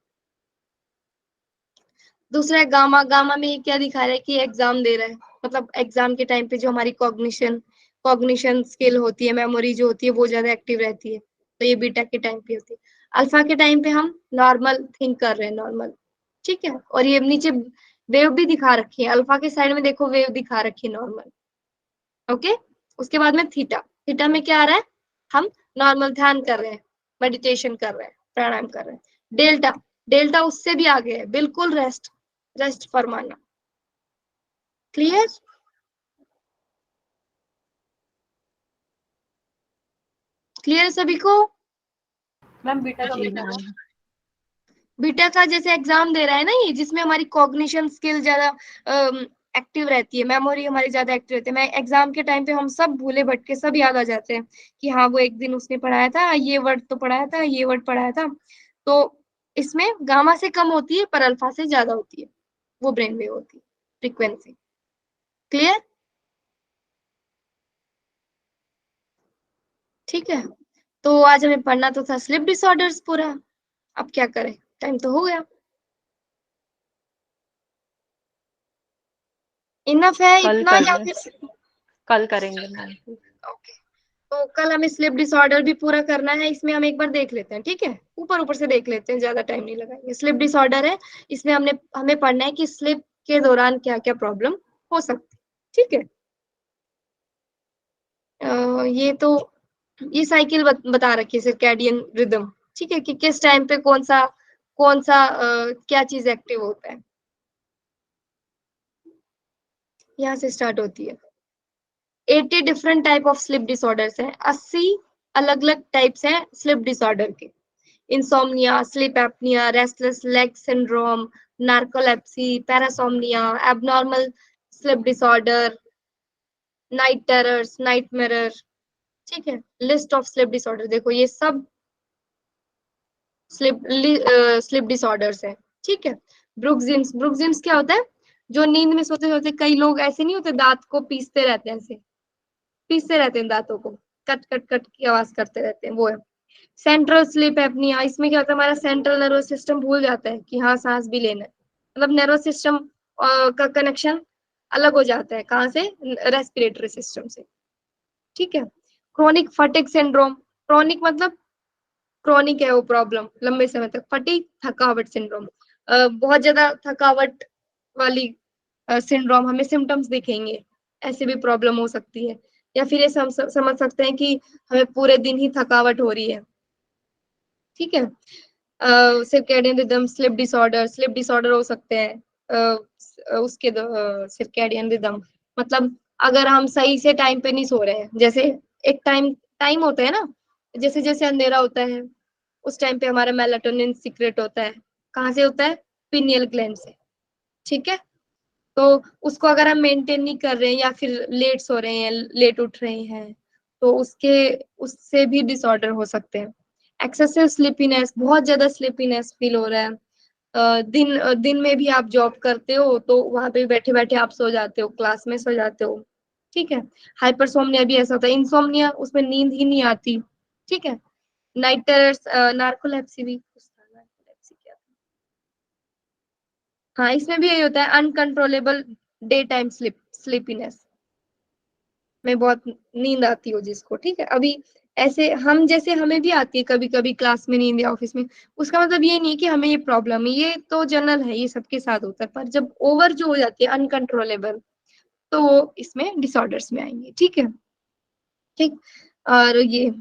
दूसरा है गामा, गामा में ये क्या दिखा रहा है कि एग्जाम दे रहा है, मतलब एग्जाम के टाइम पे जो हमारी कॉग्निशन स्किल होती है, मेमोरी जो होती है, वो ज्यादा एक्टिव रहती है, तो ये बीटा के टाइम पे होती है। अल्फा के टाइम पे हम नॉर्मल थिंक कर रहे हैं, नॉर्मल, ठीक है। और ये नीचे वेव भी दिखा रखी है, अल्फा के साइड में देखो वेव दिखा रखी है, नॉर्मल, ओके। उसके बाद में थीटा, थीटा में क्या आ रहा है, हम नॉर्मल ध्यान कर रहे हैं, मेडिटेशन कर रहे हैं, प्राणायाम कर रहे हैं। डेल्टा, डेल्टा उससे भी आगे है, बिल्कुल रेस्ट फरमाना, क्लियर। क्लियर सभी को? मैम बीटा का जैसे एग्जाम दे रहा है ना ये, जिसमें हमारी कॉग्निशन स्किल ज्यादा एक्टिव रहती है, मेमोरी हमारी ज्यादा एक्टिव रहती है। मैं एग्जाम के टाइम पे हम सब भूले भटके सब याद आ जाते हैं कि हाँ वो एक दिन उसने पढ़ाया था, ये वर्ड तो पढ़ाया था, ये वर्ड पढ़ाया था। तो इसमें गामा से कम होती है पर अल्फा से ज्यादा होती है, वो ब्रेन वेव होती है, फ्रीक्वेंसी, क्लियर। ठीक है, तो आज हमें पढ़ना तो था स्लीप डिसऑर्डर्स पूरा, अब क्या करें, टाइम तो हो गया, इनफ है कल इतना, या करना, फिर कल करेंगे मैम। ओके। तो कल हमें स्लीप डिसऑर्डर भी पूरा करना है, इसमें हम एक बार देख लेते हैं, ठीक है, ऊपर ऊपर से देख लेते हैं, ज्यादा टाइम नहीं लगाएंगे। स्लीप डिसऑर्डर है, इसमें हमें पढ़ना है कि स्लीप के दौरान क्या क्या प्रॉब्लम हो सकती है, ठीक है। ये साइकिल बता रखी है, सर्कैडियन रिदम, ठीक है, कि किस टाइम पे कौन सा क्या चीज एक्टिव होता है, यहाँ से स्टार्ट होती है। 80 different type of sleep disorders हैं, 80 अलग अलग टाइप्स हैं स्लीप डिसऑर्डर के। Insomnia, sleep apnoea, restless leg syndrome, narcolepsy, parasomnia, abnormal sleep disorder, night terrors, night mirror, ठीक है। लिस्ट ऑफ स्लीप डिसऑर्डर देखो, ये सब स्लीप डिसऑर्डर्स है, ठीक है। ब्रुक्सिम्स क्या होता है, जो नींद में सोते सोते कई लोग ऐसे नहीं होते, दांत को पीसते रहते हैं, ऐसे पीसते रहते हैं दांतों को, कट कट कट की आवाज करते रहते हैं, वो है सेंट्रल स्लीप एपनिया। इसमें क्या होता है, हमारा सेंट्रल नर्वस सिस्टम भूल जाता है कि हाँ सांस भी लेना है, मतलब नर्वस सिस्टम का कनेक्शन अलग हो जाता है, कहाँ से, रेस्पिरेटरी सिस्टम से, ठीक है। क्रोनिक फटिग सिंड्रोम, क्रोनिक मतलब क्रॉनिक है वो प्रॉब्लम लंबे समय तक, फटीग थकावट सिंड्रोम, बहुत ज्यादा थकावट वाली सिंड्रोम हमें सिम्टम्स दिखेंगे, ऐसे भी प्रॉब्लम हो सकती है। या फिर ये समझ सकते हैं कि हमें पूरे दिन ही थकावट हो रही है, ठीक है। सर्कैडियन रिदम, स्लीप डिसऑर्डर हो सकते हैं उसके सर्कैडियन रिदम, मतलब अगर हम सही से टाइम पे नहीं सो रहे हैं, जैसे एक टाइम होता है ना, जैसे जैसे अंधेरा होता है उस टाइम पे हमारा मेलाटोनिन सीक्रेट होता है, कहाँ से होता है, पिनियल ग्लैंड से, ठीक है। तो उसको अगर हम मेंटेन नहीं कर रहे हैं या फिर लेट सो रहे हैं, लेट उठ रहे हैं, तो उससे भी डिसऑर्डर हो सकते हैं। एक्सेसिव स्लीपीनेस, बहुत ज्यादा स्लीपीनेस फील हो रहा है, दिन में भी आप जॉब करते हो तो वहां पे बैठे बैठे आप सो जाते हो, क्लास में सो जाते हो, ठीक है। हाइपरसोमनिया भी ऐसा होता है, इंसोमनिया उसमें नींद ही नहीं आती, ठीक है। नाइट टेरर्स, नार्कोलेप्सी भी कुछ था, नार्कोलेप्सी क्या था, हाँ इसमें भी यही होता है, अनकंट्रोलेबल डे टाइम स्लीपीनेस में बहुत नींद आती हो जिसको, ठीक है। अभी ऐसे हम जैसे हमें भी आती है कभी कभी क्लास में नींद या ऑफिस में, उसका मतलब ये नहीं है कि हमें ये प्रॉब्लम है, ये तो जनरल है, ये सबके साथ होता है, पर जब ओवर जो हो जाती है अनकंट्रोलेबल, तो वो इसमें डिसऑर्डर्स में आएंगे, ठीक है, ठीक। और ये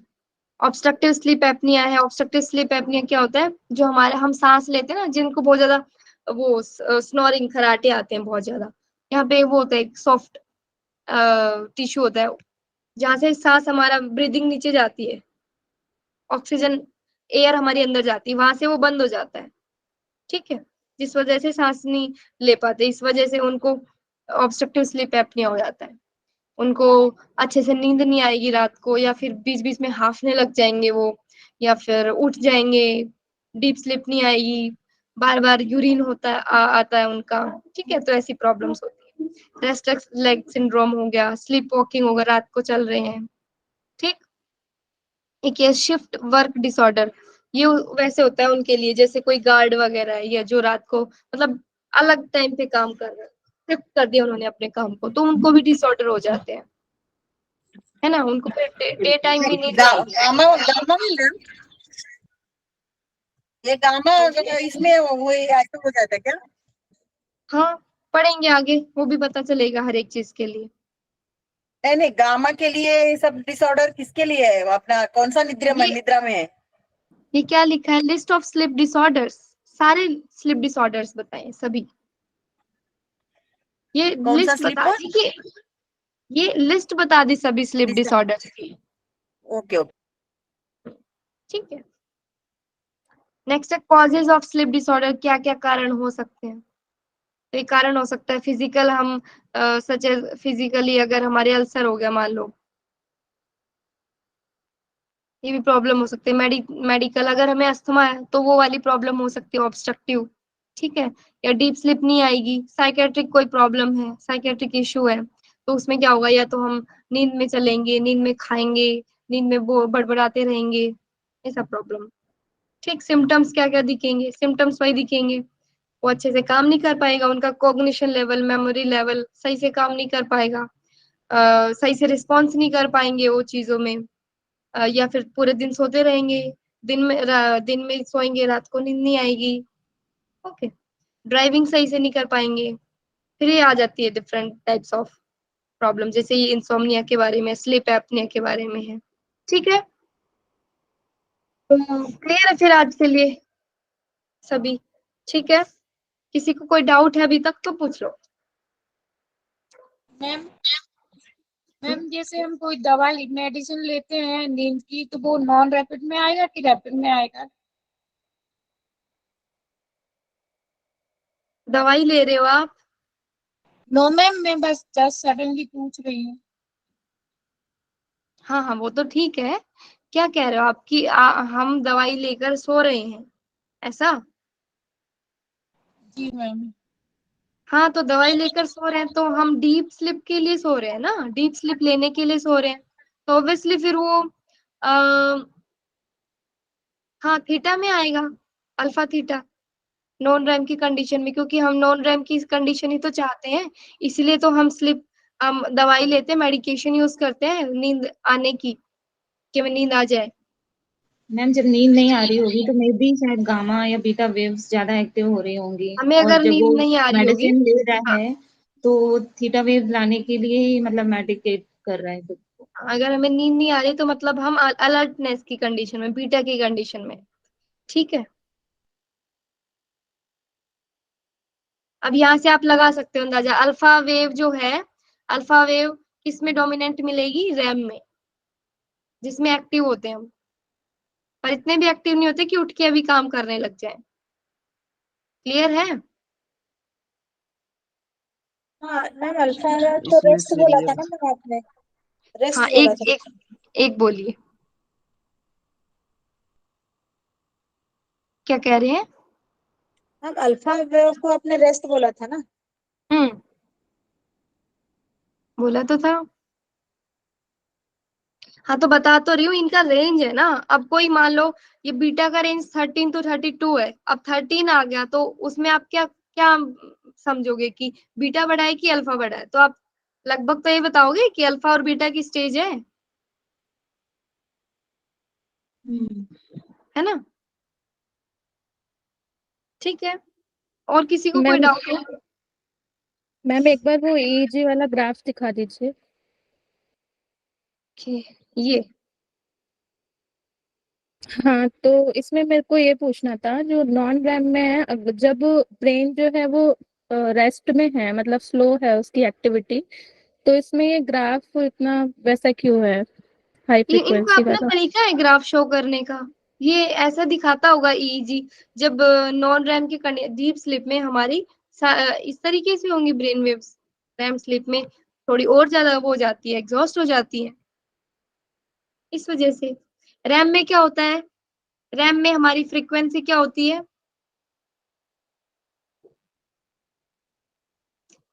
ऑब्स्ट्रक्टिव स्लीप एपनिया है। ऑब्स्ट्रक्टिव स्लीप एपनिया क्या होता है, जो हमारे हम सांस लेते हैं ना, जिनको बहुत ज्यादा वो स्नोरिंग खराटे आते हैं बहुत ज्यादा, यहाँ पे वो होता है एक सॉफ्ट टिश्यू होता है, जहां से सांस हमारा ब्रीदिंग नीचे जाती है, ऑक्सीजन एयर हमारे अंदर जाती है, वहां से वो बंद हो जाता है, ठीक है, जिस वजह से सांस नहीं ले पाते, इस वजह से उनको ऑब्स्ट्रक्टिव स्लीप एपनिया हो जाता है। उनको अच्छे से नींद नहीं आएगी रात को, या फिर बीच बीच में हाफने लग जाएंगे वो, या फिर उठ जाएंगे, डीप स्लीप नहीं आएगी, बार बार यूरिन आता है उनका, ठीक है। तो ऐसी प्रॉब्लम्स होती है। रेस्टलेस लेग सिंड्रोम हो गया, स्लीप वॉकिंग होगा, रात को चल रहे हैं, ठीक। एक ये शिफ्ट वर्क डिसऑर्डर, ये वैसे होता है उनके लिए जैसे कोई गार्ड वगैरह है, या जो रात को मतलब अलग टाइम पे काम कर रहे हैं, शिफ्ट कर दिया उन्होंने अपने काम को, तो उनको भी डिसऑर्डर हो जाते हैं, है ना, उनको फिर डे टाइम भी नींद गा, आएगी। गामा गामा में ना, ये गामा इसमें वो ऐसे हो जाता है क्या? हाँ पढ़ेंगे आगे, वो भी पता चलेगा हर एक चीज के लिए। नहीं नहीं, गामा के लिए ये सब डिसऑर्डर किसके लिए है, अपना कौन सा निद्रा में है? ये क्या लिखा है, लिस्ट ऑफ स्लीप डिसऑर्डर्स, सारे स्लीप डिसऑर्डर्स बताएं सभी, ये कौन सा लिस्ट स्लीप? बता दी कि ये लिस्ट बता दी सभी स्लीप डिसऑर्डर्स की, ओके ओके, ठीक है। नेक्स्ट है कॉजेज ऑफ स्लीप डिसऑर्डर, क्या क्या कारण हो सकते हैं। तो एक कारण हो सकता है फिजिकल, हम सच एज फिजिकली अगर हमारे अल्सर हो गया मान लो, ये भी प्रॉब्लम हो सकती है। मेडिकल अगर हमें अस्थमा है तो वो वाली प्रॉब्लम हो सकती है ऑब्स्ट्रक्टिव, ठीक है। या डीप स्लिप नहीं आएगी, साइकेट्रिक कोई प्रॉब्लम है, साइकेट्रिक इशू है, तो उसमें क्या होगा, या तो हम नींद में चलेंगे, नींद में खाएंगे, नींद में बड़बड़ाते रहेंगे, ये सब प्रॉब्लम, ठीक। सिम्टम्स क्या क्या दिखेंगे, सिम्टम्स वही दिखेंगे, वो अच्छे से काम नहीं कर पाएगा, उनका कॉग्निशन लेवल, मेमोरी लेवल सही से काम नहीं कर पाएगा, सही से रिस्पॉन्स नहीं कर पाएंगे वो चीजों में, या फिर पूरे दिन सोते रहेंगे, दिन में सोएंगे, रात को नींद नहीं आएगी, ओके। ड्राइविंग सही से नहीं कर पाएंगे, फिर ये आ जाती है डिफरेंट टाइप्स ऑफ प्रॉब्लम, जैसे ये इंसोम्निया के बारे में, स्लीप एपनिया के बारे में है, ठीक है। तो क्लियर है फिर आज के लिए सभी, ठीक है। किसी को कोई डाउट है अभी तक तो पूछ लो। मैम मैम जैसे हम कोई दवाई मेडिसिन लेते हैं नींद की, तो वो नॉन रैपिड में आएगा कि रैपिड में आएगा? दवाई ले रहे हो आप? नो मैम, मैं बस जस्ट सडनली पूछ रही हूँ। हाँ हाँ वो तो ठीक है, क्या कह रहे हो आप कि हम दवाई लेकर सो रहे हैं, ऐसा? जी मैम। हाँ तो दवाई लेकर सो रहे हैं तो हम डीप स्लिप के लिए सो रहे हैं ना, डीप स्लिप लेने के लिए सो रहे हैं, तो ऑब्वियसली फिर वो हाँ थीटा में आएगा, अल्फा थीटा, नॉन रैम की कंडीशन में, क्योंकि हम नॉन रैम की कंडीशन ही तो चाहते हैं, इसलिए तो हम दवाई लेते हैं, मेडिकेशन यूज करते हैं नींद आने की, कि हमें नींद आ जाए। मैम जब नींद नहीं आ रही होगी तो मे बी शायद गामा या बीटा वेव्स ज्यादा एक्टिव हो रही होंगी, हमें और अगर जब वो नींद नहीं आ रही होगी, मेडिसिन ले रहा हाँ, है तो थीटा वेव लाने के लिए ही मतलब मेडिकेट कर रहा है खुद को। अगर हमें नींद नहीं आ रही तो मतलब हम अलर्टनेस की कंडीशन में, बीटा की कंडीशन में, ठीक है। अब यहाँ से आप लगा सकते हो अंदाजा, अल्फा वेव जो है, अल्फा वेव किस में डोमिनेंट मिलेगी? रैम में, जिसमें एक्टिव होते हैं हम, पर इतने भी एक्टिव नहीं होते कि उठ के अभी काम करने लग जाए। क्लियर है? हाँ मैम, अल्फा तो इसमें रेस्ट बोला था सीरियल ना मैम आपने, रेस्ट हाँ, बोला एक था। एक एक बोलिए, क्या कह रहे हैं? मैम अल्फा वेव को आपने रेस्ट बोला था ना। हम्म, बोला तो था। हाँ तो बता तो रही हूँ, इनका रेंज है ना। अब कोई मान लो ये बीटा का रेंज 13 to 32 है, अब 13 आ गया तो उसमें आप क्या क्या समझोगे कि बीटा बड़ा है कि अल्फा बड़ा है? तो आप लगभग तो ये बताओगे कि अल्फा और बीटा की स्टेज है ना? ठीक है, और किसी को कोई मैम डाउट है? मैम एक बार वो ईईजी वाला ग्राफ दिखा दीजिए। ये हाँ, तो इसमें मेरे को ये पूछना था, जो नॉन रैम में है, जब ब्रेन जो है वो रेस्ट में है, मतलब स्लो है उसकी एक्टिविटी, तो इसमें ये ग्राफ इतना वैसा क्यों है, हाई इनका फ्रिक्वेंसी अपना वाला? तरीका है ग्राफ शो करने का। ये ऐसा दिखाता होगा ईईजी, जब नॉन रैम की डीप स्लीप में हमारी इस तरीके से होंगी ब्रेन वेव्स, रैम स्लीप में थोड़ी और ज्यादा वो हो जाती है, एग्जॉस्ट हो जाती है। इस वजह से रैम में क्या होता है, रैम में हमारी फ्रीक्वेंसी क्या होती है?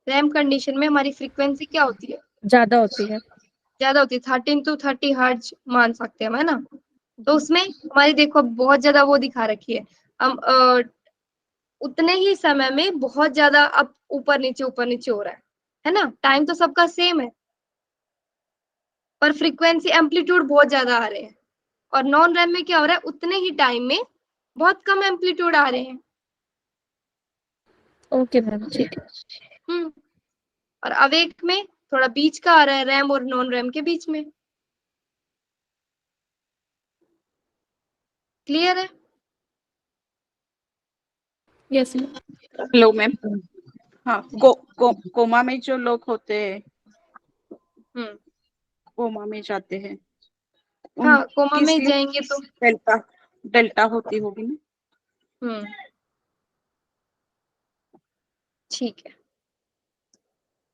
रैम कंडीशन में हमारी फ्रीक्वेंसी क्या होती है? ज्यादा होती है। ज्यादा होती है, 13 to 30 हर्ट्ज मान सकते हैं हम, है ना? तो उसमें हमारी देखो बहुत ज्यादा वो दिखा रखी है। हम उतने ही समय में बहुत ज्यादा अब ऊपर नीचे हो रहा है ना? टाइम तो सबका सेम है, पर फ्रीक्वेंसी एम्पलीट्यूड बहुत ज्यादा आ रहे हैं। और नॉन रैम में क्या हो रहा है, उतने ही टाइम में बहुत कम एम्पलीट्यूड आ रहे हैं। ओके मैम, ठीक है। और अवेक में थोड़ा बीच का आ रहा है, रैम और नॉन रैम के बीच में। क्लियर है? Yes ma'am. Hello ma'am. हाँ, कोमा में जो लोग होते हैं, कोमा में जाते हैं, हाँ, कोमा उनकी में स्लीप जाएंगे तो डेल्टा डेल्टा होती होगी ना। ठीक है,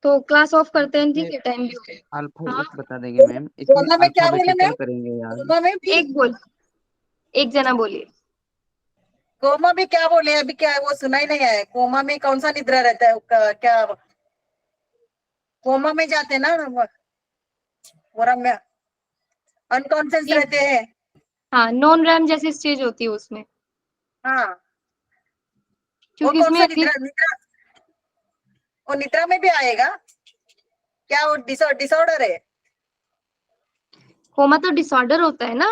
तो क्लास ऑफ करते हैं, ठीक इसमें है, टाइम भी हो गया। अल्फा हाँ, एक बता देंगे मैम, इसमें कोमा में क्या बोले अल्फाबेटिकल मैम? करेंगे यार। कोमा में भी, एक जना बोलिए। कोमा में क्या बोले अभी? क्या वो सुना ही नहीं है। कोमा में कौन सा निद्रा रहता है? क्या कोमा में जाते हैं ना पूरा में अनकॉन्शियस रहते हैं। हाँ, नॉन रैम जैसी स्टेज होती है उसमें, हाँ, वो क्योंकि कौन इसमें सा इतनी वो निद्रा में भी आएगा क्या? वो डिसऑर्डर है? कोमा तो डिसऑर्डर होता है ना,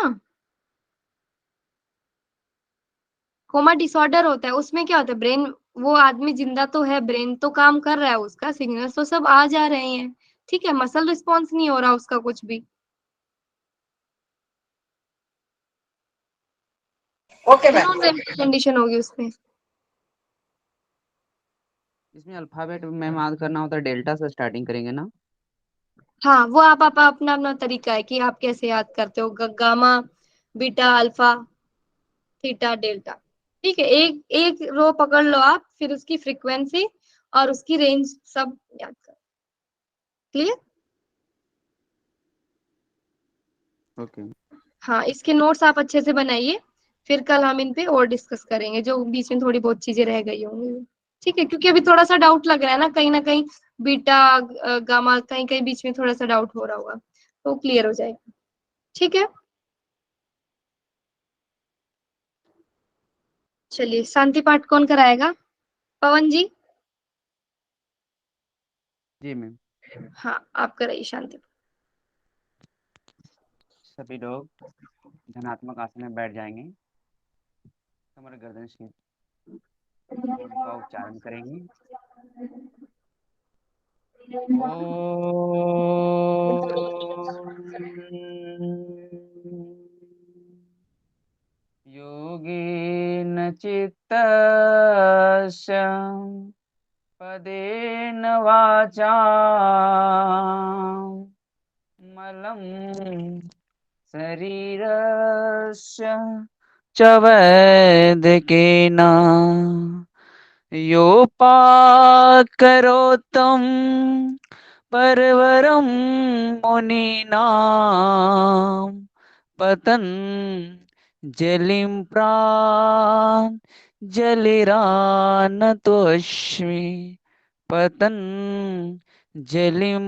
कोमा डिसऑर्डर होता है। उसमें क्या होता है, ब्रेन, वो आदमी जिंदा तो है, ब्रेन तो काम कर रहा है, उसका सिग्नल तो सब आ जा रहे हैं, ठीक है, मसल रिस्पॉन्स नहीं हो रहा उसका कुछ भी। Okay ma'am. Non RAM condition होगी उसमें। इसमें अल्फाबेट मैम याद करना होता है, डेल्टा से स्टार्टिंग करेंगे ना। हाँ, वो आप अपना अपना तरीका है कि आप कैसे याद करते हो, gamma, beta, alpha, theta, delta. ठीक है, एक एक रो पकड़ लो आप, फिर उसकी फ्रीक्वेंसी और उसकी रेंज सब याद करो। क्लियर? ओके। हाँ, इसके नोट्स आप अच्छे से बनाइए, फिर कल हम इन पे और डिस्कस करेंगे, जो बीच में थोड़ी बहुत चीजें रह गई होंगी। ठीक है, क्योंकि अभी थोड़ा सा डाउट लग रहा है ना कहीं बीटा गामा, कहीं कहीं बीच में थोड़ा सा डाउट हो रहा होगा, तो क्लियर हो जाएगा। ठीक है, चलिए, शांति पाठ कौन कराएगा? पवन जी? जी मैम। हाँ, आप कराइए शांति। सभी लोग धनात्मक आसन में बैठ जाएंगे। कमर गर्दन शीत ओम का उच्चारण करेंगे। योगेन चित्तस्य पदेन वाचा मलं शरीरस्य च वैद्यकेन योपाकरोत्तं परवरं मुनीनां पतञ्जलिं प्राञ्जलिरानतोऽस्मि पतञ्जलिं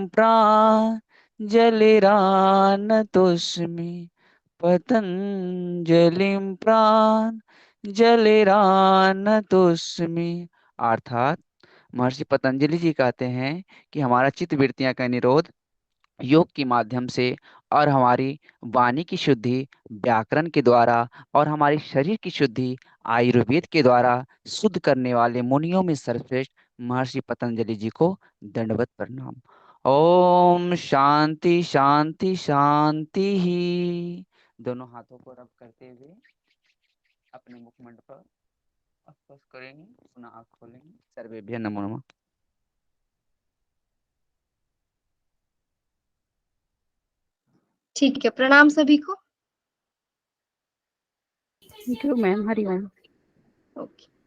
प्राञ्जलिरानतोऽस्मि पतंजलिं प्राञ्जलिरानतोऽस्मि। अर्थात महर्षि पतंजलि जी कहते हैं कि हमारा चित्त वृत्तियां का निरोध योग के माध्यम से और हमारी वाणी की शुद्धि व्याकरण के द्वारा और हमारे शरीर की शुद्धि आयुर्वेद के द्वारा शुद्ध करने वाले मुनियों में सर्वश्रेष्ठ महर्षि पतंजलि जी को दंडवत प्रणाम। ओम शांति शांति शांति ही। दोनों हाथों को रब करते हुए अपने मुखमंड पर स्पर्श करेंगे। पुनः आँख खोलेंगे। सर्वेभ्य नमो नमः। ठीक है, प्रणाम सभी को। Thank you ma'am. Hariom. Okay.